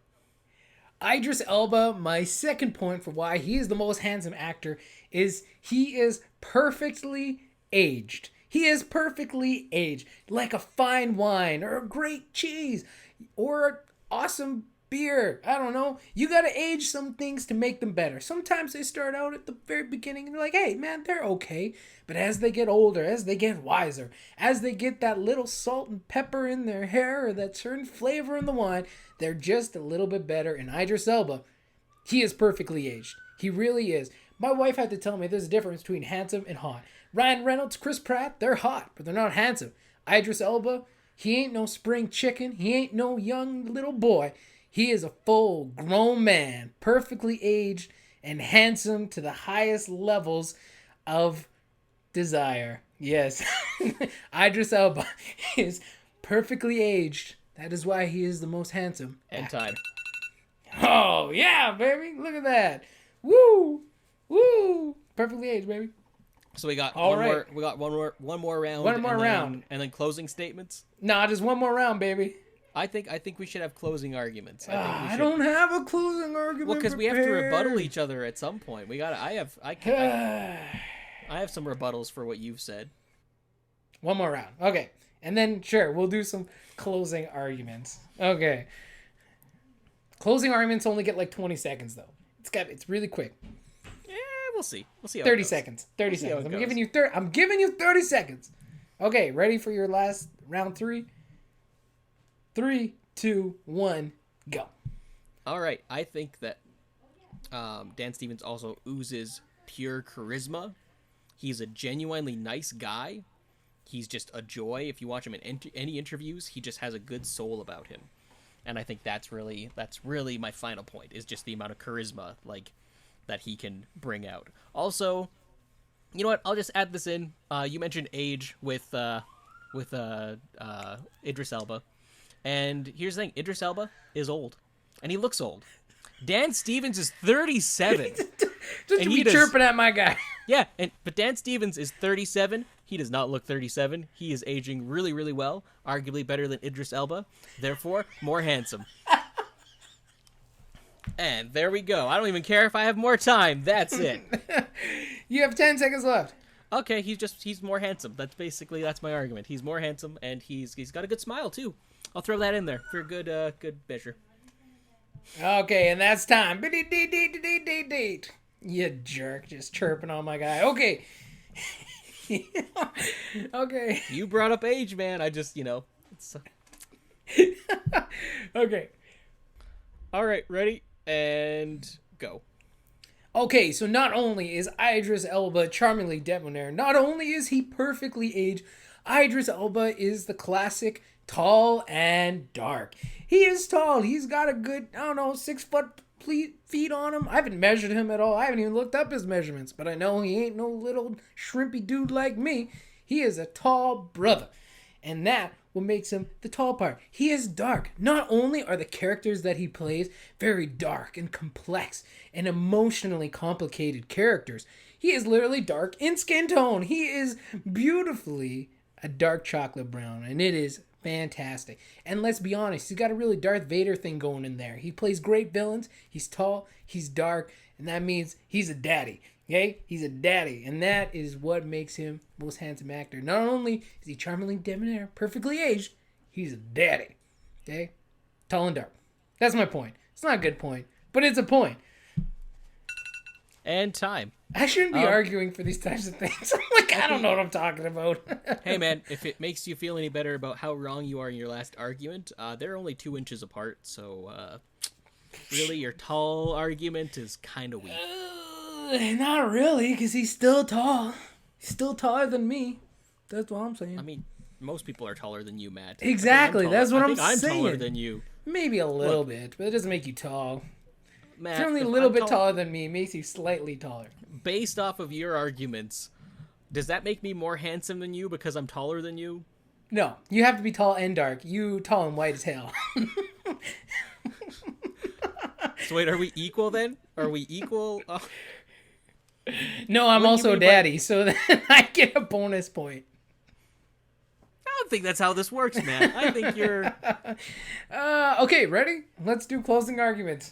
Idris Elba, my second point for why he is the most handsome actor is he is perfectly aged. He is perfectly aged, like a fine wine or a great cheese or an awesome beer. I don't know. You got to age some things to make them better. Sometimes they start out at the very beginning and you're like, hey, man, they're okay. But as they get older, as they get wiser, as they get that little salt and pepper in their hair or that certain flavor in the wine, they're just a little bit better. And Idris Elba, he is perfectly aged. He really is. My wife had to tell me there's a difference between handsome and hot. Ryan Reynolds, Chris Pratt, they're hot, but they're not handsome. Idris Elba, he ain't no spring chicken. He ain't no young little boy. He is a full grown man, perfectly aged and handsome to the highest levels of desire. Yes, Idris Elba is perfectly aged. That is why he is the most handsome. And time. Oh, yeah, baby. Look at that. Woo! Woo! Perfectly aged, baby. So we got one more round. One more round. And then closing statements? Nah, just one more round, baby. I think we should have closing arguments. I don't have a closing argument. Well, because we have to rebuttal each other at some point. I have some rebuttals for what you've said. One more round. Okay. And then sure, we'll do some closing arguments. Okay. Closing arguments only get 20 seconds though. It's really quick. Yeah, we'll see. We'll see how 30 it goes. seconds. 30 seconds. I'm giving you 30 seconds. Okay, ready for your last round 3? 3, 2, 1, go. All right. I think that Dan Stevens also oozes pure charisma. He's a genuinely nice guy. He's just a joy. If you watch him in any interviews, he just has a good soul about him. And I think that's really my final point, is just the amount of charisma that he can bring out. Also, you know what? I'll just add this in. You mentioned age with Idris Elba. And here's the thing, Idris Elba is old, and he looks old. Dan Stevens is 37. Just to be chirping at my guy. Yeah, but Dan Stevens is 37. He does not look 37. He is aging really, really well, arguably better than Idris Elba. Therefore, more handsome. And there we go. I don't even care if I have more time. That's it. You have 10 seconds left. Okay, he's more handsome. That's my argument. He's more handsome, and he's got a good smile too. I'll throw that in there for a good measure. Okay, and that's time. You jerk, just chirping on my guy. Okay. Okay. You brought up age, man. I just, it's Okay. All right, ready and go. Okay, so not only is Idris Elba charmingly debonair, not only is he perfectly aged, Idris Elba is the classic tall and dark. He is tall. He's got a good, I don't know, 6 foot feet on him. I haven't measured him at all. I haven't even looked up his measurements, but I know he ain't no little shrimpy dude like me. He is a tall brother. And that what makes him the tall part. He is dark. Not only are the characters that he plays very dark and complex and emotionally complicated characters, he is literally dark in skin tone. He is beautifully a dark chocolate brown, and it is fantastic. And let's be honest, he's got a really Darth Vader thing going in there. He plays great villains. He's tall, he's dark, and that means he's a daddy. Okay? He's a daddy, and that is what makes him most handsome actor. Not only is he charmingly debonair, perfectly aged, he's a daddy. Okay? Tall and dark. That's my point. It's not a good point, but it's a point. And time. I shouldn't be arguing for these types of things. I'm like, I don't know what I'm talking about. Hey, man, if it makes you feel any better about how wrong you are in your last argument, they're only 2 inches apart, so really your tall argument is kind of weak. Not really, because he's still tall. He's still taller than me. That's what I'm saying. I mean, most people are taller than you, Matt. Exactly, that's what I'm saying. I'm taller than you. Maybe a little bit, but it doesn't make you tall. Matt, If you're only a little bit taller than me, it makes you slightly taller. Based off of your arguments, does that make me more handsome than you because I'm taller than you? No, you have to be tall and dark. You tall and white as hell. So wait, are we equal then? Are we equal? No, I'm also daddy, so then I get a bonus point. I don't think that's how this works, man. I think you're... Okay, ready? Let's do closing arguments.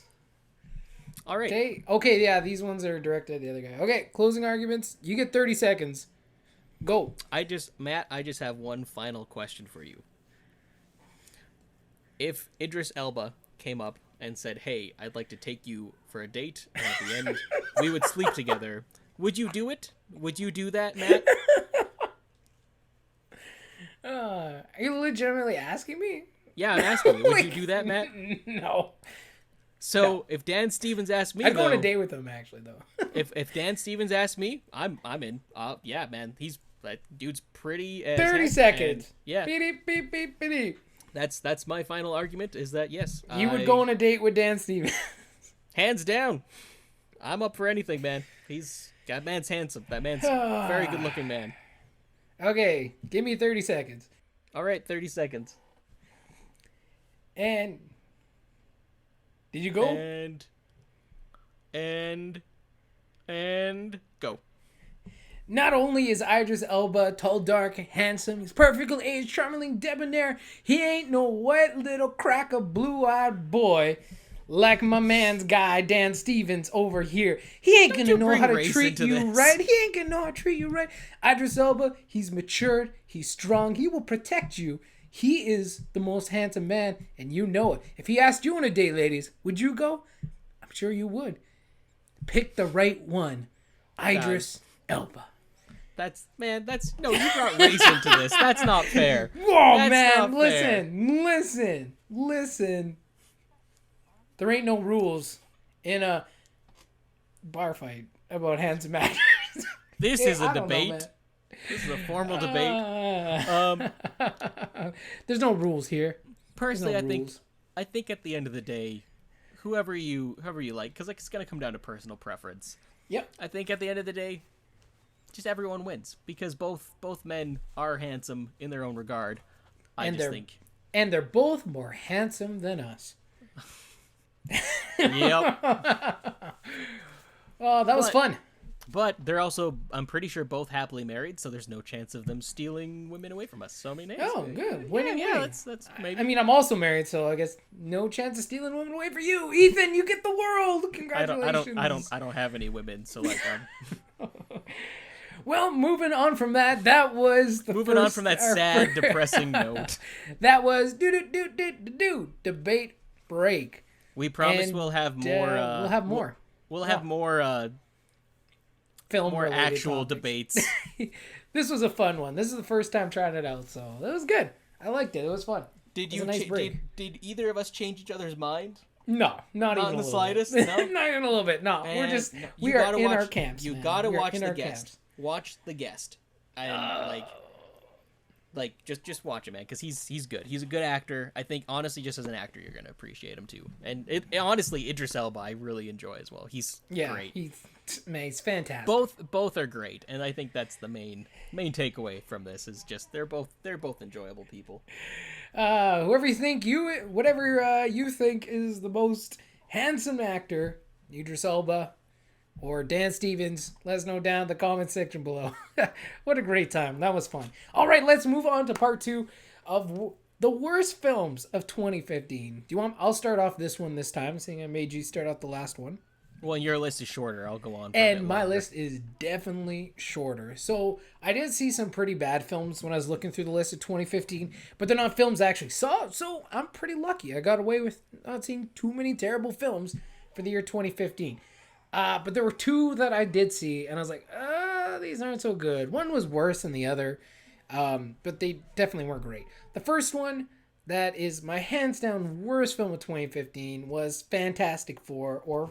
All right. Okay, yeah, these ones are directed at the other guy. Okay, closing arguments. You get 30 seconds. Go. Matt, I just have one final question for you. If Idris Elba came up and said, "Hey, I'd like to take you for a date," and at the end we would sleep together, would you do it? Would you do that, Matt? Are you legitimately asking me? Yeah, I'm asking you. Would you do that, Matt? No. So if Dan Stevens asked me, I'd go on a date with him, actually, though. if Dan Stevens asked me, I'm in. Yeah, man, that dude's pretty. 30 seconds. Yeah. Beep, beep, beep, beep. That's my final argument. Is that yes? You would go on a date with Dan Stevens. Hands down. I'm up for anything, man. That man's handsome. That man's a very good looking man. Okay, give me 30 seconds. All right, 30 seconds. And did you go? And go. Not only is Idris Elba tall, dark, handsome, he's perfectly aged, charmingly debonair, he ain't no white little cracker blue-eyed boy like my man's guy Dan Stevens over here. He ain't gonna know how to treat you right. He ain't gonna know how to treat you right. Idris Elba, he's matured, he's strong, he will protect you. He is the most handsome man, and you know it. If he asked you on a date, ladies, would you go? I'm sure you would. Pick the right one. Idris Elba. No, you brought race into this. That's not fair. Whoa, That's man, fair. listen. There ain't no rules in a bar fight about handsome actors. This is a debate. This is a formal debate. There's no rules here. Personally, I think at the end of the day, whoever you like, because it's gonna come down to personal preference. Yep. I think at the end of the day, just everyone wins because both men are handsome in their own regard. And they're both more handsome than us. Yep. Oh, that was fun. But they're also, I'm pretty sure, both happily married, so there's no chance of them stealing women away from us. So I mean, good. Winning. Yeah, that's maybe. I mean, I'm also married, so I guess no chance of stealing women away for you, Ethan. You get the world. Congratulations. I don't have any women, so like. Well, moving on from that, that was on from that sad, depressing note. That was debate break. We promise we'll have more. We'll have more. We'll have more. More actual debates. This was a fun one. This is the first time trying it out, so it was good. I liked it. It was fun. Did It was you a nice break. did either of us change each other's mind? No, not even in the a little slightest. bit. No, Not even a little bit. No, man, we're just no. we are in our camps. You man. gotta We are watch in The our Guest. camps. Watch The Guest, and just watch it, man, because he's good. He's a good actor. I think honestly, just as an actor, you're gonna appreciate him too. And honestly, Idris Elba, I really enjoy as well. He's great. He's fantastic. Both are great, and I think that's the main takeaway from this is just they're both enjoyable people. Whatever you think is the most handsome actor, Idris Elba or Dan Stevens, let us know down in the comment section below. What a great time. That was fun. All right, let's move on to part 2 of the worst films of 2015. I'll start off this one this time, seeing I made you start out the last one. Well, your list is shorter. I'll go on. And my list is definitely shorter. So I did see some pretty bad films when I was looking through the list of 2015, but they're not films I actually saw. So I'm pretty lucky. I got away with not seeing too many terrible films for the year 2015. But there were 2 that I did see, and I was like, these aren't so good. One was worse than the other, but they definitely weren't great. The first one, that is my hands down worst film of 2015, was Fantastic Four, or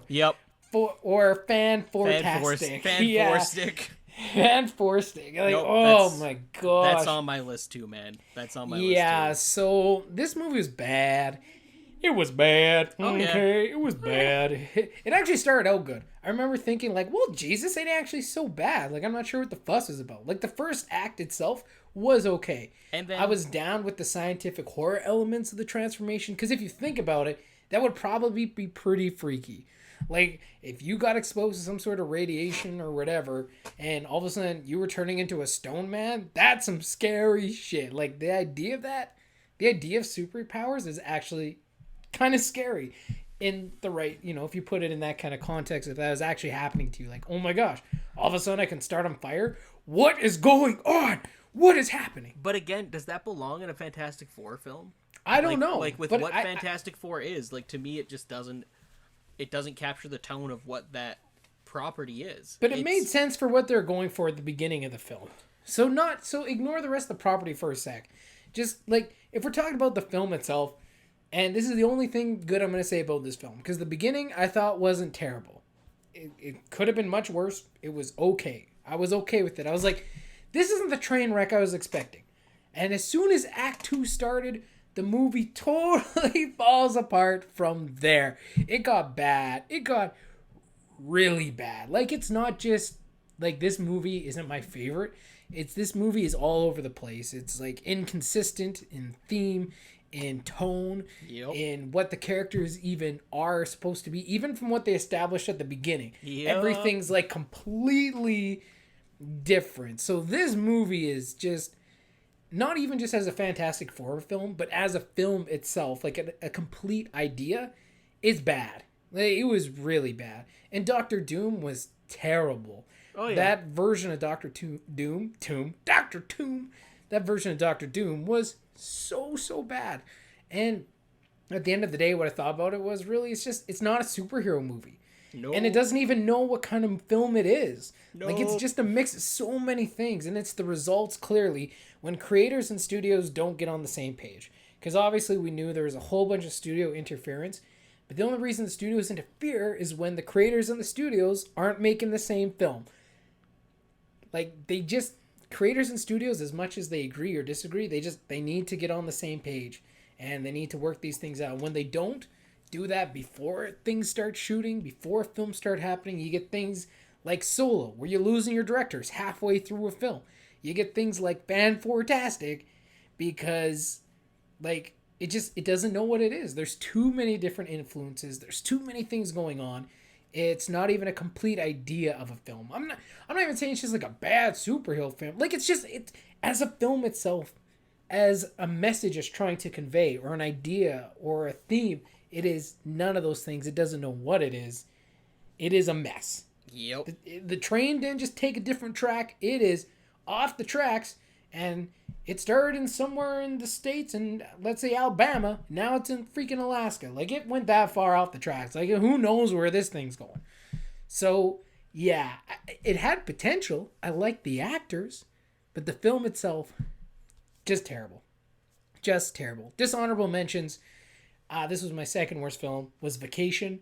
Fan-Four-Tastic. Fan-Four-Stick. Like, nope, oh my gosh. That's on my list too, man. That's on my list too. Yeah, so this movie was bad. It was bad. Okay, it was bad. It actually started out good. I remember thinking, like, well, Jesus ain't actually so bad. Like, I'm not sure what the fuss is about. Like, the first act itself was okay. And then I was down with the scientific horror elements of the transformation, because if you think about it, that would probably be pretty freaky. Like, if you got exposed to some sort of radiation or whatever, and all of a sudden you were turning into a stone man, that's some scary shit. Like, the idea of superpowers is actually kind of scary in the right, if you put it in that kind of context, if that was actually happening to you. Like, oh my gosh, all of a sudden I can start on fire? What is going on? What is happening? But again, does that belong in a Fantastic Four film? I don't know. Like, with what Fantastic Four is, like, to me, it just doesn't capture the tone of what that property is. But it made sense for what they're going for at the beginning of the film. So ignore the rest of the property for a sec. Just, like, if we're talking about the film itself, and this is the only thing good I'm going to say about this film, because the beginning I thought wasn't terrible. It could have been much worse. It was okay. I was okay with it. I was like, this isn't the train wreck I was expecting. And as soon as Act 2 started, the movie totally falls apart from there. It got bad. It got really bad. Like, it's not just, like, this movie isn't my favorite. This movie is all over the place. It's, like, inconsistent in theme, in tone, in what the characters even are supposed to be, even from what they established at the beginning. Everything's, like, completely different. So this movie is just not even just as a Fantastic Four film, but as a film itself, like a complete idea, is bad. Like, it was really bad. And Doctor Doom was terrible. Oh, yeah. That version of Doctor Doom, that version of Doctor Doom was so bad. And at the end of the day, what I thought about it was really, it's not a superhero movie. No. And it doesn't even know what kind of film it is. No. Like, it's just a mix of so many things, and it's the results clearly when creators and studios don't get on the same page. Because obviously we knew there was a whole bunch of studio interference, but the only reason the studios interfere is when the creators and the studios aren't making the same film. Like, creators and studios, as much as they agree or disagree, they need to get on the same page, and they need to work these things out. When they don't do that before things start shooting, before films start happening, you get things like Solo, where you're losing your directors halfway through a film. You get things like Fan-Four-Tastic, because, like, it doesn't know what it is. There's too many different influences. There's too many things going on. It's not even a complete idea of a film. I'm not even saying it's just like a bad superhero film. Like, it's as a film itself, as a message it's trying to convey, or an idea, or a theme, it is none of those things. It doesn't know what it is. It is a mess. Yep. The train didn't just take a different track. It is off the tracks, and it started in somewhere in the States, and let's say Alabama. Now it's in freaking Alaska. Like, it went that far off the tracks. Like, who knows where this thing's going? So, yeah, it had potential. I liked the actors, but the film itself, just terrible. Just terrible. Dishonorable mentions. This was my second worst film. Was Vacation.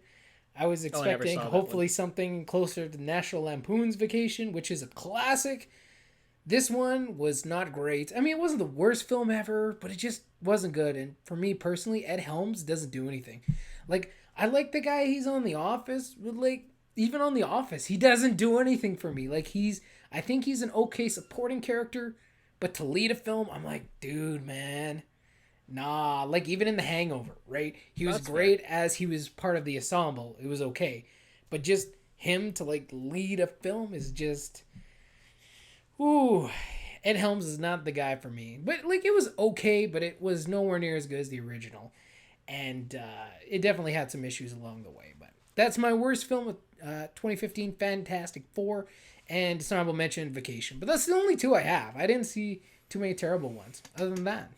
I was expecting hopefully something closer to National Lampoon's Vacation, which is a classic. This one was not great. I mean, it wasn't the worst film ever, but it just wasn't good. And for me personally, Ed Helms doesn't do anything. Like, I like the guy he's on The Office, but like, even on The Office, he doesn't do anything for me. Like, I think he's an okay supporting character, but to lead a film, I'm like, dude, man. Nah, like even in The Hangover, right? He was great as he was part of the ensemble. It was okay. But just him to like lead a film is just... Ooh, Ed Helms is not the guy for me. But like it was okay, but it was nowhere near as good as the original. And it definitely had some issues along the way. But that's my worst film of 2015, Fantastic Four, and dishonorable mention, Vacation. But that's the only two I have. I didn't see too many terrible ones other than that.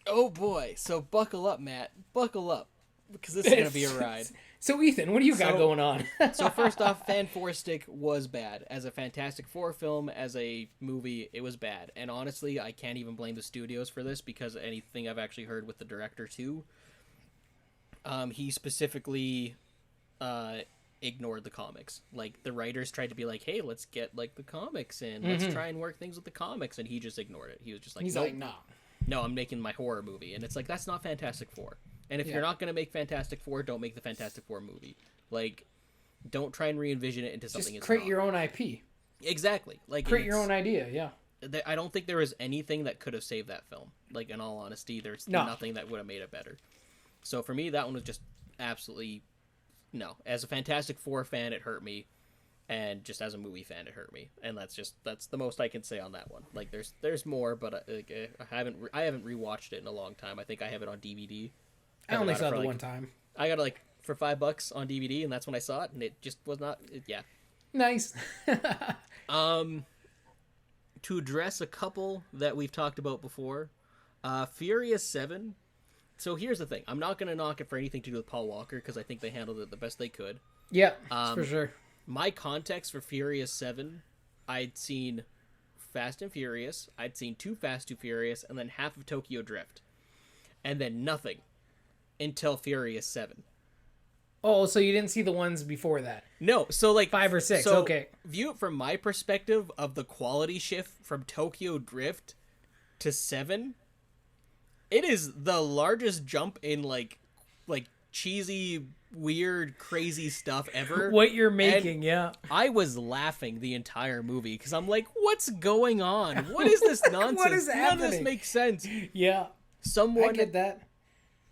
Oh boy, so buckle up, Matt. Buckle up, because this is going to be a ride. So Ethan, what do you got going on? So first off, Fan4stick was bad. As a Fantastic Four film, as a movie, it was bad. And honestly, I can't even blame the studios for this, because anything I've actually heard with the director too, he specifically ignored the comics. Like, the writers tried to be like, hey, let's get like the comics in. Let's try and work things with the comics. And he just ignored it. He was just like, nope. No, I'm making my horror movie. And it's like, that's not Fantastic Four. And if you're not going to make Fantastic Four, don't make the Fantastic Four movie. Like, don't try and re-envision it into something. Just create your own IP. Exactly. Like, create your own idea, yeah. I don't think there was anything that could have saved that film. Like, in all honesty, there's nothing that would have made it better. So for me, that one was just absolutely... No. As a Fantastic Four fan, it hurt me. And just as a movie fan, it hurt me, and that's the most I can say on that one. Like, there's more, but I haven't rewatched it in a long time. I think I have it on DVD. I only saw it one time. I got it like for $5 on DVD, and that's when I saw it, and it just was not. Yeah. Nice. To address a couple that we've talked about before, Furious 7. So here's the thing: I'm not gonna knock it for anything to do with Paul Walker, because I think they handled it the best they could. Yeah, for sure. My context for Furious 7, I'd seen Fast and Furious, I'd seen Too Fast, Too Furious, and then half of Tokyo Drift. And then nothing until Furious 7. Oh, so you didn't see the ones before that? No, so like... 5 or 6, okay. View it from my perspective of the quality shift from Tokyo Drift to 7. It is the largest jump in like cheesy... weird, crazy stuff ever. What you're making, yeah. I was laughing the entire movie because I'm like, what's going on? What is this nonsense? What is happening? None of this makes sense. Yeah. I get that.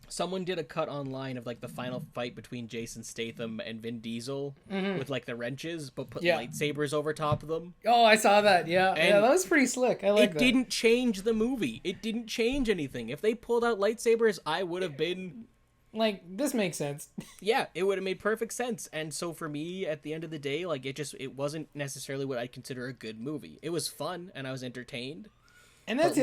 Someone did a cut online of like the final fight between Jason Statham and Vin Diesel with like the wrenches, but put lightsabers over top of them. Oh, I saw that. Yeah. And yeah, that was pretty slick. I like that. It didn't change the movie. It didn't change anything. If they pulled out lightsabers, I would have been... Like, this makes sense. Yeah, it would have made perfect sense. And so for me, at the end of the day, like, it wasn't necessarily what I'd consider a good movie. It was fun, and I was entertained. And that's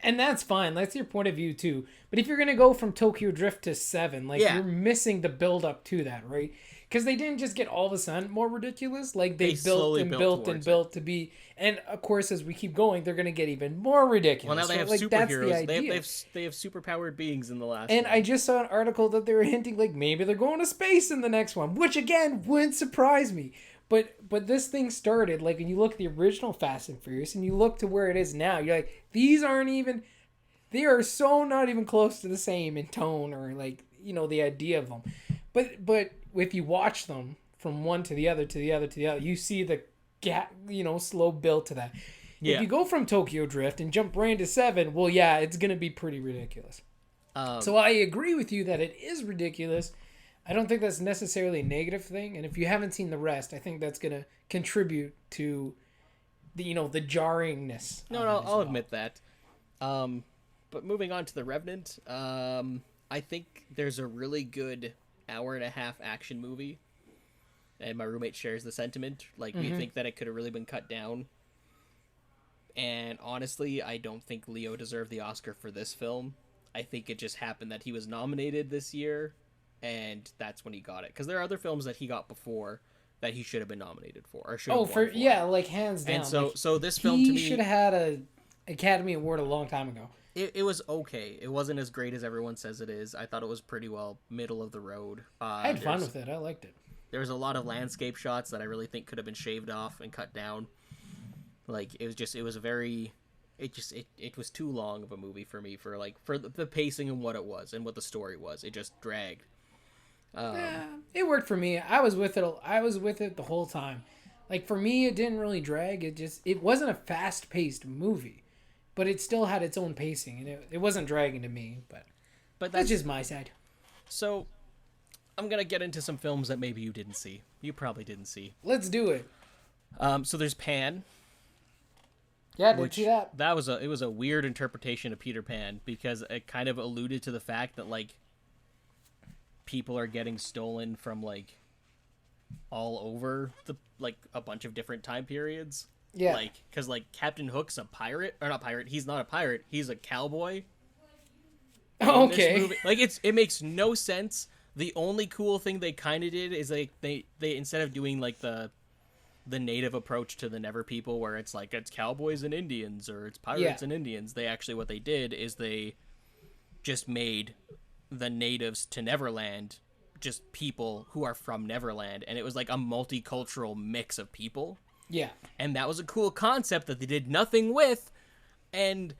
and that's fine. That's your point of view, too. But if you're going to go from Tokyo Drift to 7, like, you're missing the build-up to that, right? Because they didn't just get all of a sudden more ridiculous. Like, they built and built and built to be... And, of course, as we keep going, they're going to get even more ridiculous. Well, now they have like, superheroes. That's the idea. They have superpowered beings in the last And one. I just saw an article that they were hinting, like, maybe they're going to space in the next one. Which, again, wouldn't surprise me. But this thing started, like, when you look at the original Fast and Furious and you look to where it is now, you're like, these aren't even... They are so not even close to the same in tone or, like, you know, the idea of them. But if you watch them from one to the other, to the other, to the other, you see the gap, you know, slow build to that. Yeah. If you go from Tokyo Drift and jump right into 7, well, yeah, it's going to be pretty ridiculous. So I agree with you that it is ridiculous. I don't think that's necessarily a negative thing. And if you haven't seen the rest, I think that's going to contribute to the, you know, the jarringness. No, I'll admit that. But moving on to The Revenant, I think there's a really good hour-and-a-half action movie. And my roommate shares the sentiment. Like, we think that it could have really been cut down. And honestly, I don't think Leo deserved the Oscar for this film. I think it just happened that he was nominated this year, and that's when he got it. Because there are other films that he got before that he should have been nominated for, or should have won for. Yeah, like hands down. And so, like, so this film to me should have had a Academy Award a long time ago. It was okay. It wasn't as great as everyone says it is. I thought it was pretty well middle of the road. I had fun with it. I liked it. There was a lot of landscape shots that I really think could have been shaved off and cut down. Like, it was too long of a movie for me for the pacing and what it was and what the story was. It just dragged. It worked for me. I was with it the whole time. Like, for me, it didn't really drag. It wasn't a fast-paced movie, but it still had its own pacing, and it wasn't dragging to me. But that's just my side. So, I'm gonna get into some films that maybe you didn't see. You probably didn't see. Let's do it. So there's Pan. Yeah, did see that. It was a weird interpretation of Peter Pan because it kind of alluded to the fact that like people are getting stolen from like all over a bunch of different time periods. Yeah. Like, because like Captain Hook's a pirate, or not pirate. He's not a pirate. He's a cowboy. Okay. Like it makes no sense. The only cool thing they kind of did is like they instead of doing like the native approach to the Never people where it's like it's cowboys and Indians or it's pirates and Indians, what they did is they just made the natives to Neverland just people who are from Neverland, and it was like a multicultural mix of people. Yeah. And that was a cool concept that they did nothing with, and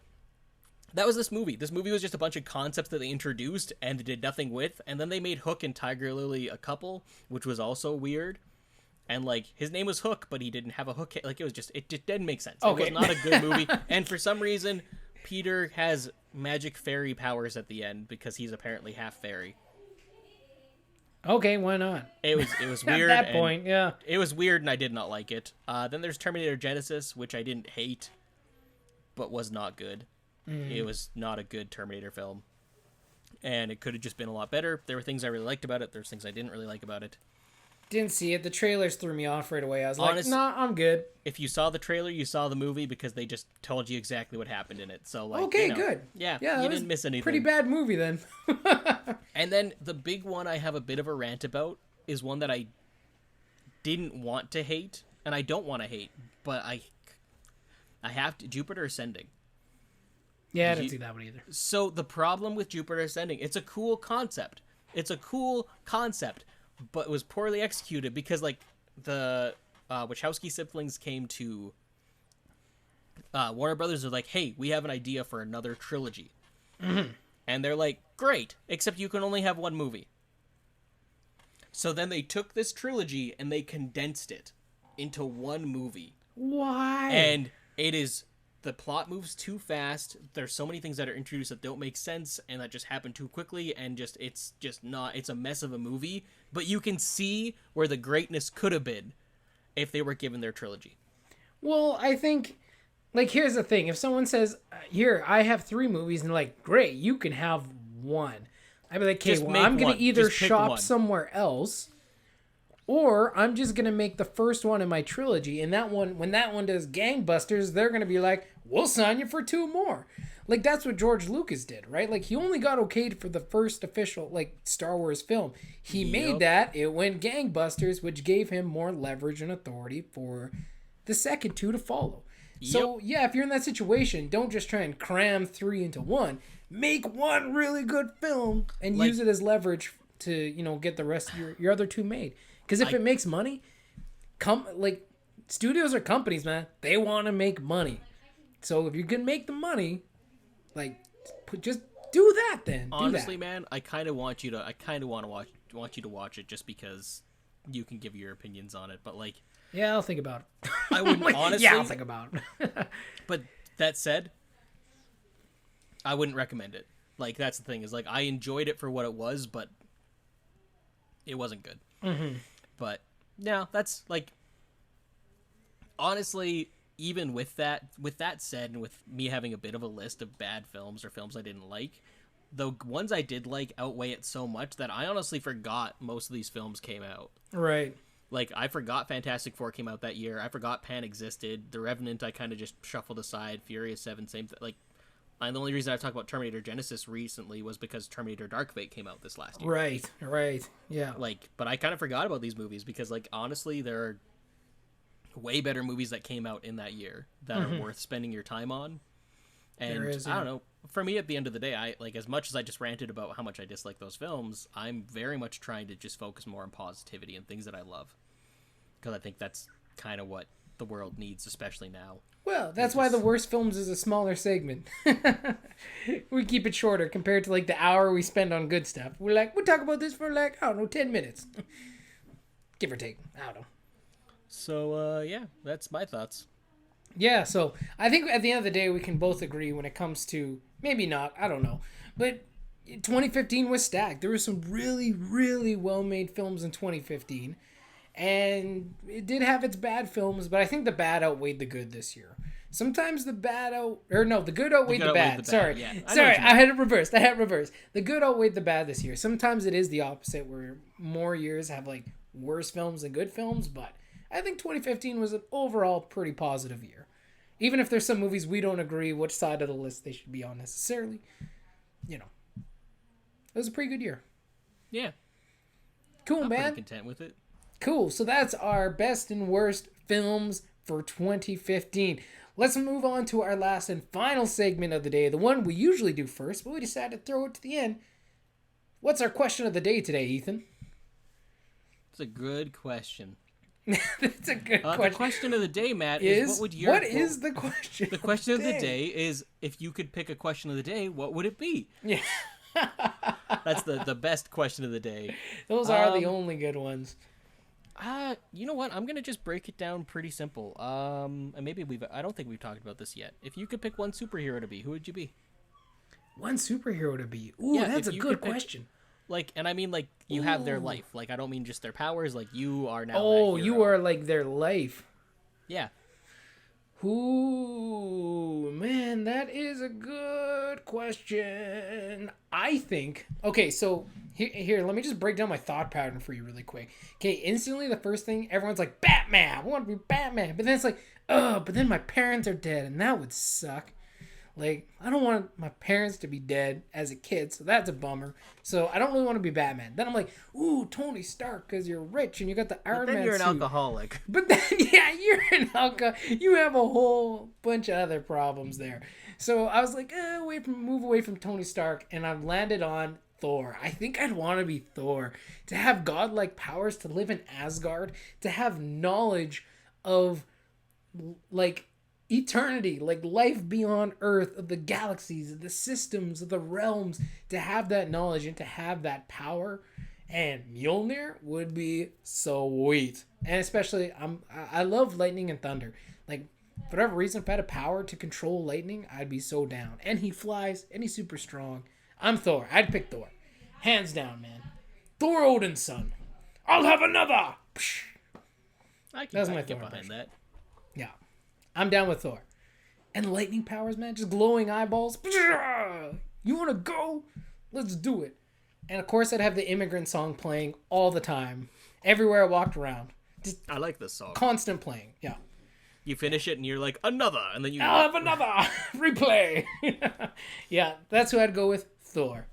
that was this movie. This movie was just a bunch of concepts that they introduced and did nothing with, and then they made Hook and Tiger Lily a couple, which was also weird. And, like, his name was Hook, but he didn't have a hook. Like, it just didn't make sense. Okay. It was not a good movie. And for some reason, Peter has magic fairy powers at the end because he's apparently half fairy. Okay, why not? It was weird. At that point, yeah. It was weird, and I did not like it. Then there's Terminator Genesis, which I didn't hate, but was not good. It was not a good Terminator film. And it could have just been a lot better. There were things I really liked about it. There's things I didn't really like about it. Didn't see it. The trailers threw me off right away. I was like, nah, I'm good. If you saw the trailer, you saw the movie because they just told you exactly what happened in it. So, like, okay, good. Yeah, you didn't miss anything. Pretty bad movie then. And then the big one I have a bit of a rant about is one that I didn't want to hate, and I don't want to hate, but I have to. Jupiter Ascending. Yeah, I didn't see that one either. So the problem with Jupiter Ascending, it's a cool concept. But it was poorly executed because, like, the Wachowski siblings came to Warner Brothers. Are like, hey, we have an idea for another trilogy. Mm-hmm. And they're like, great, except you can only have one movie. So then they took this trilogy and they condensed it into one movie. Why? And the plot moves too fast. There's so many things that are introduced that don't make sense and that just happen too quickly, and it's a mess of a movie, but you can see where the greatness could have been if they were given their trilogy. Well, I think, like, here's the thing. If someone says, here, I have 3 movies, and like, great, you can have one. I'd be like, okay, well, I'm going to either shop somewhere else, or I'm just going to make the first one in my trilogy, and that one, when that one does gangbusters, they're going to be like, we'll sign you for 2 more. Like, that's what George Lucas did, right? Like, he only got okayed for the first official, like, Star Wars film. He made that. It went gangbusters, which gave him more leverage and authority for the second 2 to follow. So, yeah, if you're in that situation, don't just try and cram 3 into one. Make one really good film and use it as leverage to, get the rest of your other 2 made. Because if it makes money, studios are companies, man. They want to make money. So if you can make the money, just do that then. Honestly, man, I kind of want you to watch it just because you can give your opinions on it. But yeah, I'll think about it. I wouldn't honestly. Yeah, I'll think about it. But that said, I wouldn't recommend it. That's the thing is I enjoyed it for what it was, but it wasn't good. Mm-hmm. But no, that's honestly, even with that said, and with me having a bit of a list of bad films or films I didn't like, the ones I did like outweigh it so much that I honestly forgot most of these films came out. Right. I forgot Fantastic Four came out that year. I forgot Pan existed. The Revenant I kind of just shuffled aside. Furious 7, same thing. And the only reason I've talked about Terminator Genesis recently was because Terminator Dark Fate came out this last year. Right, yeah. But I kind of forgot about these movies because, honestly, there are way better movies that came out in that year that are worth spending your time on. And There is, I yeah. don't know. For me, at the end of the day, I like as much as I just ranted about how much I dislike those films. I'm very much trying to just focus more on positivity and things that I love, because I think that's kind of what the world needs, especially now. Well, that's why the worst films is a smaller segment. We keep it shorter compared to like the hour we spend on good stuff. We're like, we talk about this for like, I don't know, 10 minutes. Give or take. I don't know. So, yeah, that's my thoughts. Yeah, so I think at the end of the day, we can both agree when it comes to, maybe not, I don't know. But 2015 was stacked. There were some really, really well-made films in 2015. And it did have its bad films, but I think the bad outweighed the good this year. Sometimes the the good outweighed the bad. Sorry. Yeah, I had it reversed. The good outweighed the bad this year. Sometimes it is the opposite, where more years have like worse films than good films, but I think 2015 was an overall pretty positive year. Even if there's some movies we don't agree which side of the list they should be on necessarily, it was a pretty good year. Yeah. Cool, I'm man. pretty content with it. Cool. So that's our best and worst films for 2015. Let's move on to our last and final segment of the day, the one we usually do first, but we decided to throw it to the end. What's our question of the day today, Ethan? It's a good question. That's a good question. The question of the day, Matt, is what is the question? The question of the day is, if you could pick a question of the day, what would it be? Yeah. That's the best question of the day. Those are the only good ones. You know what? I'm gonna just break it down pretty simple. And maybe I don't think we've talked about this yet. If you could pick one superhero to be, who would you be? One superhero to be? Ooh, yeah, that's a good question. Like, and I mean, like, you have their life. Like, I don't mean just their powers. Like, you are now. Oh, you are like their life. Yeah. Ooh, man, that is a good question. I think. Okay, so here, let me just break down my thought pattern for you really quick. Okay, instantly the first thing, everyone's like, Batman, I want to be Batman. But then it's like, but then my parents are dead, and that would suck. Like, I don't want my parents to be dead as a kid, so that's a bummer. So I don't really want to be Batman. Then I'm like, ooh, Tony Stark, because you're rich and you got the Iron Man suit. But then you're an alcoholic. But then, yeah, you're an alcoholic. You have a whole bunch of other problems there. So I was like, move away from Tony Stark, and I've landed on Thor. I think I'd want to be Thor. To have godlike powers, to live in Asgard, to have knowledge of, like, eternity, like life beyond Earth, of the galaxies, of the systems, of the realms, to have that knowledge and to have that power. And Mjolnir would be sweet. And especially, I love lightning and thunder. Like, for whatever reason, if I had a power to control lightning, I'd be so down. And he flies, and he's super strong. I'm Thor. I'd pick Thor. Hands down, man. Thor Odin's son. I'll have another! I can get behind that. Yeah. I'm down with Thor. And lightning powers, man. Just glowing eyeballs. You want to go? Let's do it. And of course, I'd have the Immigrant song playing all the time. Everywhere I walked around. Just I like this song. Constant playing. Yeah. You finish it and you're like, another. And then I'll have another. Replay. Yeah. That's who I'd go with. Thor.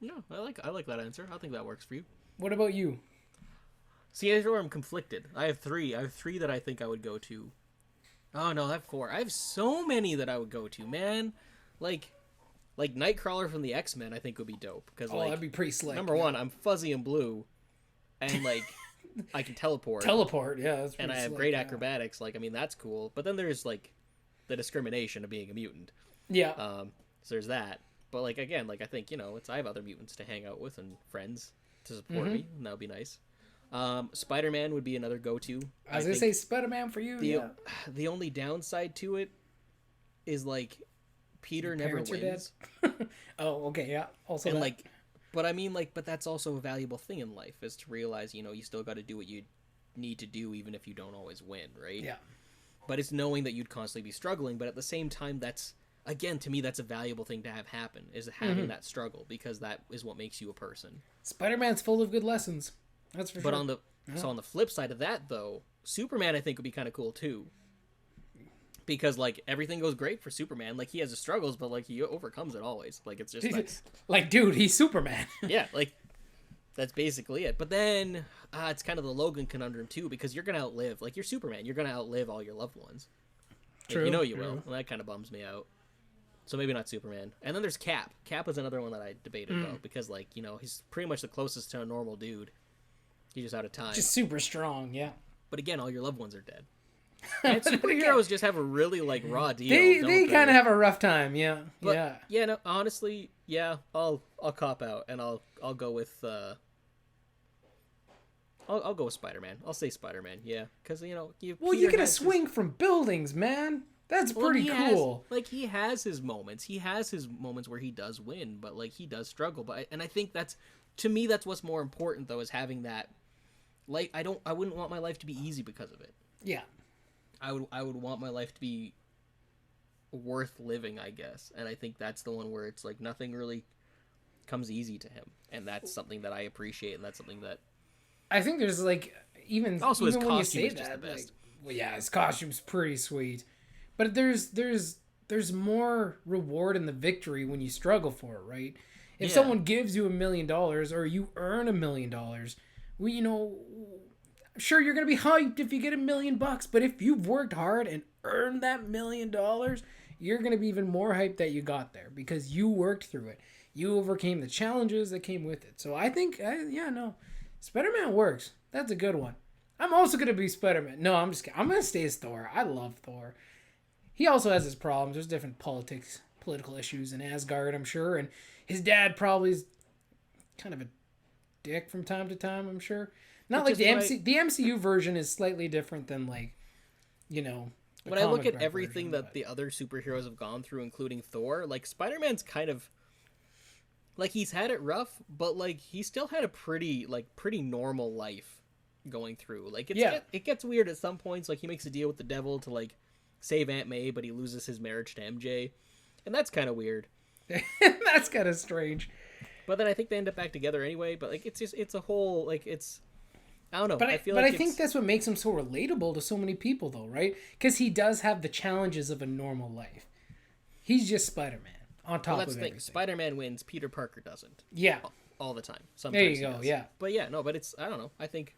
No, I like that answer. I think that works for you. What about you? See, here's where I'm conflicted. I have three that I think I would go to. Oh, no, I have 4. I have so many that I would go to, man. Like Nightcrawler from the X-Men, I think would be dope. Because, that'd be pretty slick. Number one, I'm fuzzy and blue. And, like, I can teleport. Yeah. That's and I have great acrobatics. Like, I mean, that's cool. But then there's, like, the discrimination of being a mutant. Yeah. So there's that. But, like, again, like, I think, I have other mutants to hang out with and friends to support me. And that would be nice. Spider-Man would be another go-to. I was going to say Spider-Man for you. The only downside to it is, like, Peter never wins. Oh, okay, yeah. Also, and but I mean, like, but that's also a valuable thing in life, is to realize, you still got to do what you need to do, even if you don't always win, right? Yeah. But it's knowing that you'd constantly be struggling, but at the same time, that's, again, to me, that's a valuable thing to have happen, is having that struggle, because that is what makes you a person. Spider-Man's full of good lessons. That's for sure. But on the flip side of that, though, Superman, I think, would be kind of cool, too. Because, like, everything goes great for Superman. Like, he has his struggles, but, like, he overcomes it always. Like, it's just... like, dude, he's Superman. Yeah, like, that's basically it. But then, it's kind of the Logan conundrum, too, because you're going to outlive... Like, you're Superman. You're going to outlive all your loved ones. True. You know you will. Well, that kind of bums me out. So maybe not Superman. And then there's Cap. Cap was another one that I debated about because, like, you know, he's pretty much the closest to a normal dude. He's just out of time. Just super strong, yeah. But again, all your loved ones are dead. And superheroes just have a really, like, raw deal. They kind of have a rough time, yeah. But, yeah, no, honestly, yeah, I'll cop out and I'll go with I'll go with Spider-Man. I'll say Spider-Man, yeah, because you know you get to swing from buildings, man. That's pretty cool. He has his moments. He has his moments where he does win, but like he does struggle. And I think that's, to me, that's what's more important though, is having that. Like I wouldn't want my life to be easy because of it. Yeah. I would want my life to be worth living, I guess. And I think that's the one where it's like nothing really comes easy to him, and that's something that I appreciate, and that's something that I think there's like even also even his when you costume say is just that, the best. like, well, yeah, his costume's pretty sweet, but there's more reward in the victory when you struggle for it, right? If someone gives you $1 million or you earn $1 million, well, you know, sure, you're gonna be hyped if you get $1 million, but if you've worked hard and earned that $1 million, you're gonna be even more hyped that you got there because you worked through it. You overcame the challenges that came with it. So I think, Spider-Man works. That's a good one. I'm also gonna be Spider-Man. No, I'm just kidding. I'm gonna stay as Thor. I love Thor. He also has his problems. There's different political issues in Asgard, I'm sure, and his dad probably is kind of a dick from time to time, I'm sure. Not like the MCU version is slightly different than, like, you know. When I look at everything that the other superheroes have gone through, including Thor, like Spider-Man's kind of like he's had it rough, but like he still had a pretty normal life going through. Like it gets weird at some points. Like he makes a deal with the devil to like save Aunt May, but he loses his marriage to MJ, and that's kind of weird. That's kind of strange. But then I think they end up back together anyway. But like it's a whole like it's. I don't know. But I think that's what makes him so relatable to so many people, though, right? Because he does have the challenges of a normal life. He's just Spider-Man on top of everything. Spider-Man wins. Peter Parker doesn't. Yeah. All the time. Sometimes there you go. Yeah. But yeah, no. But it's I don't know. I think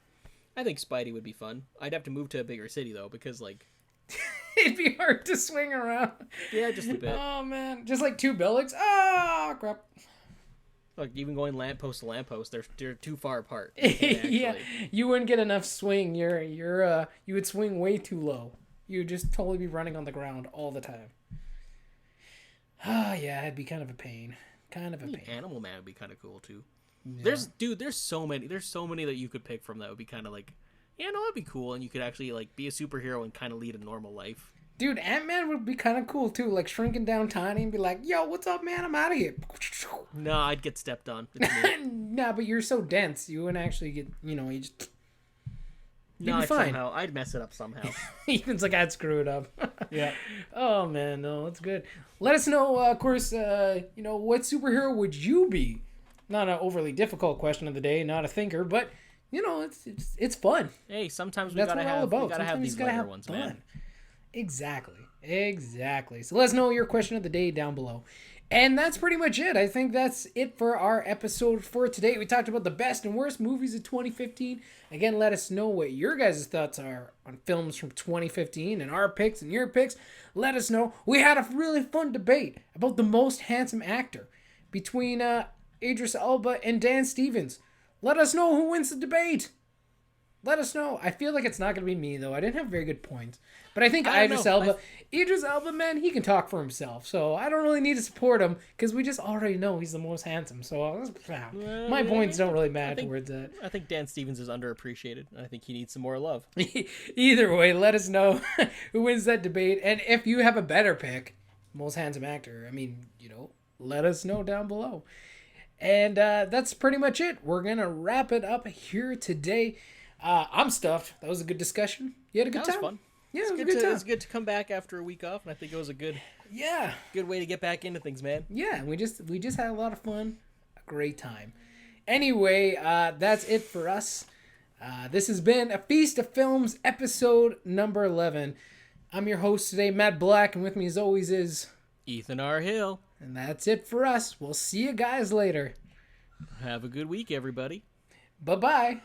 Spidey would be fun. I'd have to move to a bigger city though, because like it'd be hard to swing around. Yeah, just a bit. Oh man, just like 2 buildings. Oh crap. Look, even going lamppost to lamppost, they're too far apart. Yeah, you wouldn't get enough swing. You would swing way too low. You would just totally be running on the ground all the time. Ah, it'd be kind of a pain. Animal Man would be kind of cool too. Yeah. There's so many that you could pick from that would be kind of like, yeah, no, that'd be cool, and you could actually like be a superhero and kind of lead a normal life. Dude, Ant-Man would be kind of cool, too. Like, shrinking down tiny and be like, yo, what's up, man? I'm out of here. No, I'd get stepped on. Nah, but you're so dense. You wouldn't actually get, you just... You'd be fine. Somehow. I'd mess it up somehow. Ethan's like, I'd screw it up. Yeah. Oh, man, no, that's good. Let us know, of course, what superhero would you be? Not an overly difficult question of the day, not a thinker, but, it's fun. Hey, sometimes we gotta have these lighter ones, fun. Man. Exactly. So let us know your question of the day down below. And that's pretty much it. I think that's it for our episode for today. We talked about the best and worst movies of 2015. Again, let us know what your guys' thoughts are on films from 2015 and our picks and your picks. Let us know. We had a really fun debate about the most handsome actor between Idris Elba and Dan Stevens. Let us know who wins the debate. Let us know. I feel like it's not going to be me, though. I didn't have very good points. But I think Idris Elba, man, he can talk for himself. So I don't really need to support him because we just already know he's the most handsome. So my points don't really matter towards that. I think Dan Stevens is underappreciated. I think he needs some more love. Either way, let us know who wins that debate. And if you have a better pick, most handsome actor, let us know down below. And that's pretty much it. We're going to wrap it up here today. I'm stuffed. That was a good discussion. You had a good time? That was fun. Yeah, it was a good time. It's good to come back after a week off, and I think it was a good way to get back into things, man. Yeah, we just had a lot of fun. A great time. Anyway, that's it for us. This has been A Feast of Films, episode number 11. I'm your host today, Matt Black, and with me as always is... Ethan R. Hill. And that's it for us. We'll see you guys later. Have a good week, everybody. Bye-bye.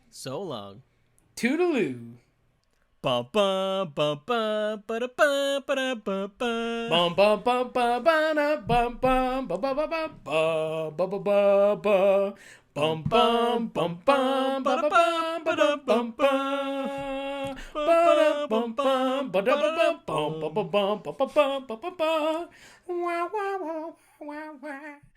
So long. Toodaloo. Bum bum bum bum ba da bum ba da bum bum. Bum bum bum bum ba da bum bum ba ba ba ba ba ba ba ba ba. Bum bum bum bum ba ba bum ba da bum bum. Ba da bum bum ba da ba bum ba ba bum ba ba bum ba ba ba. Wow wow wow wow wow.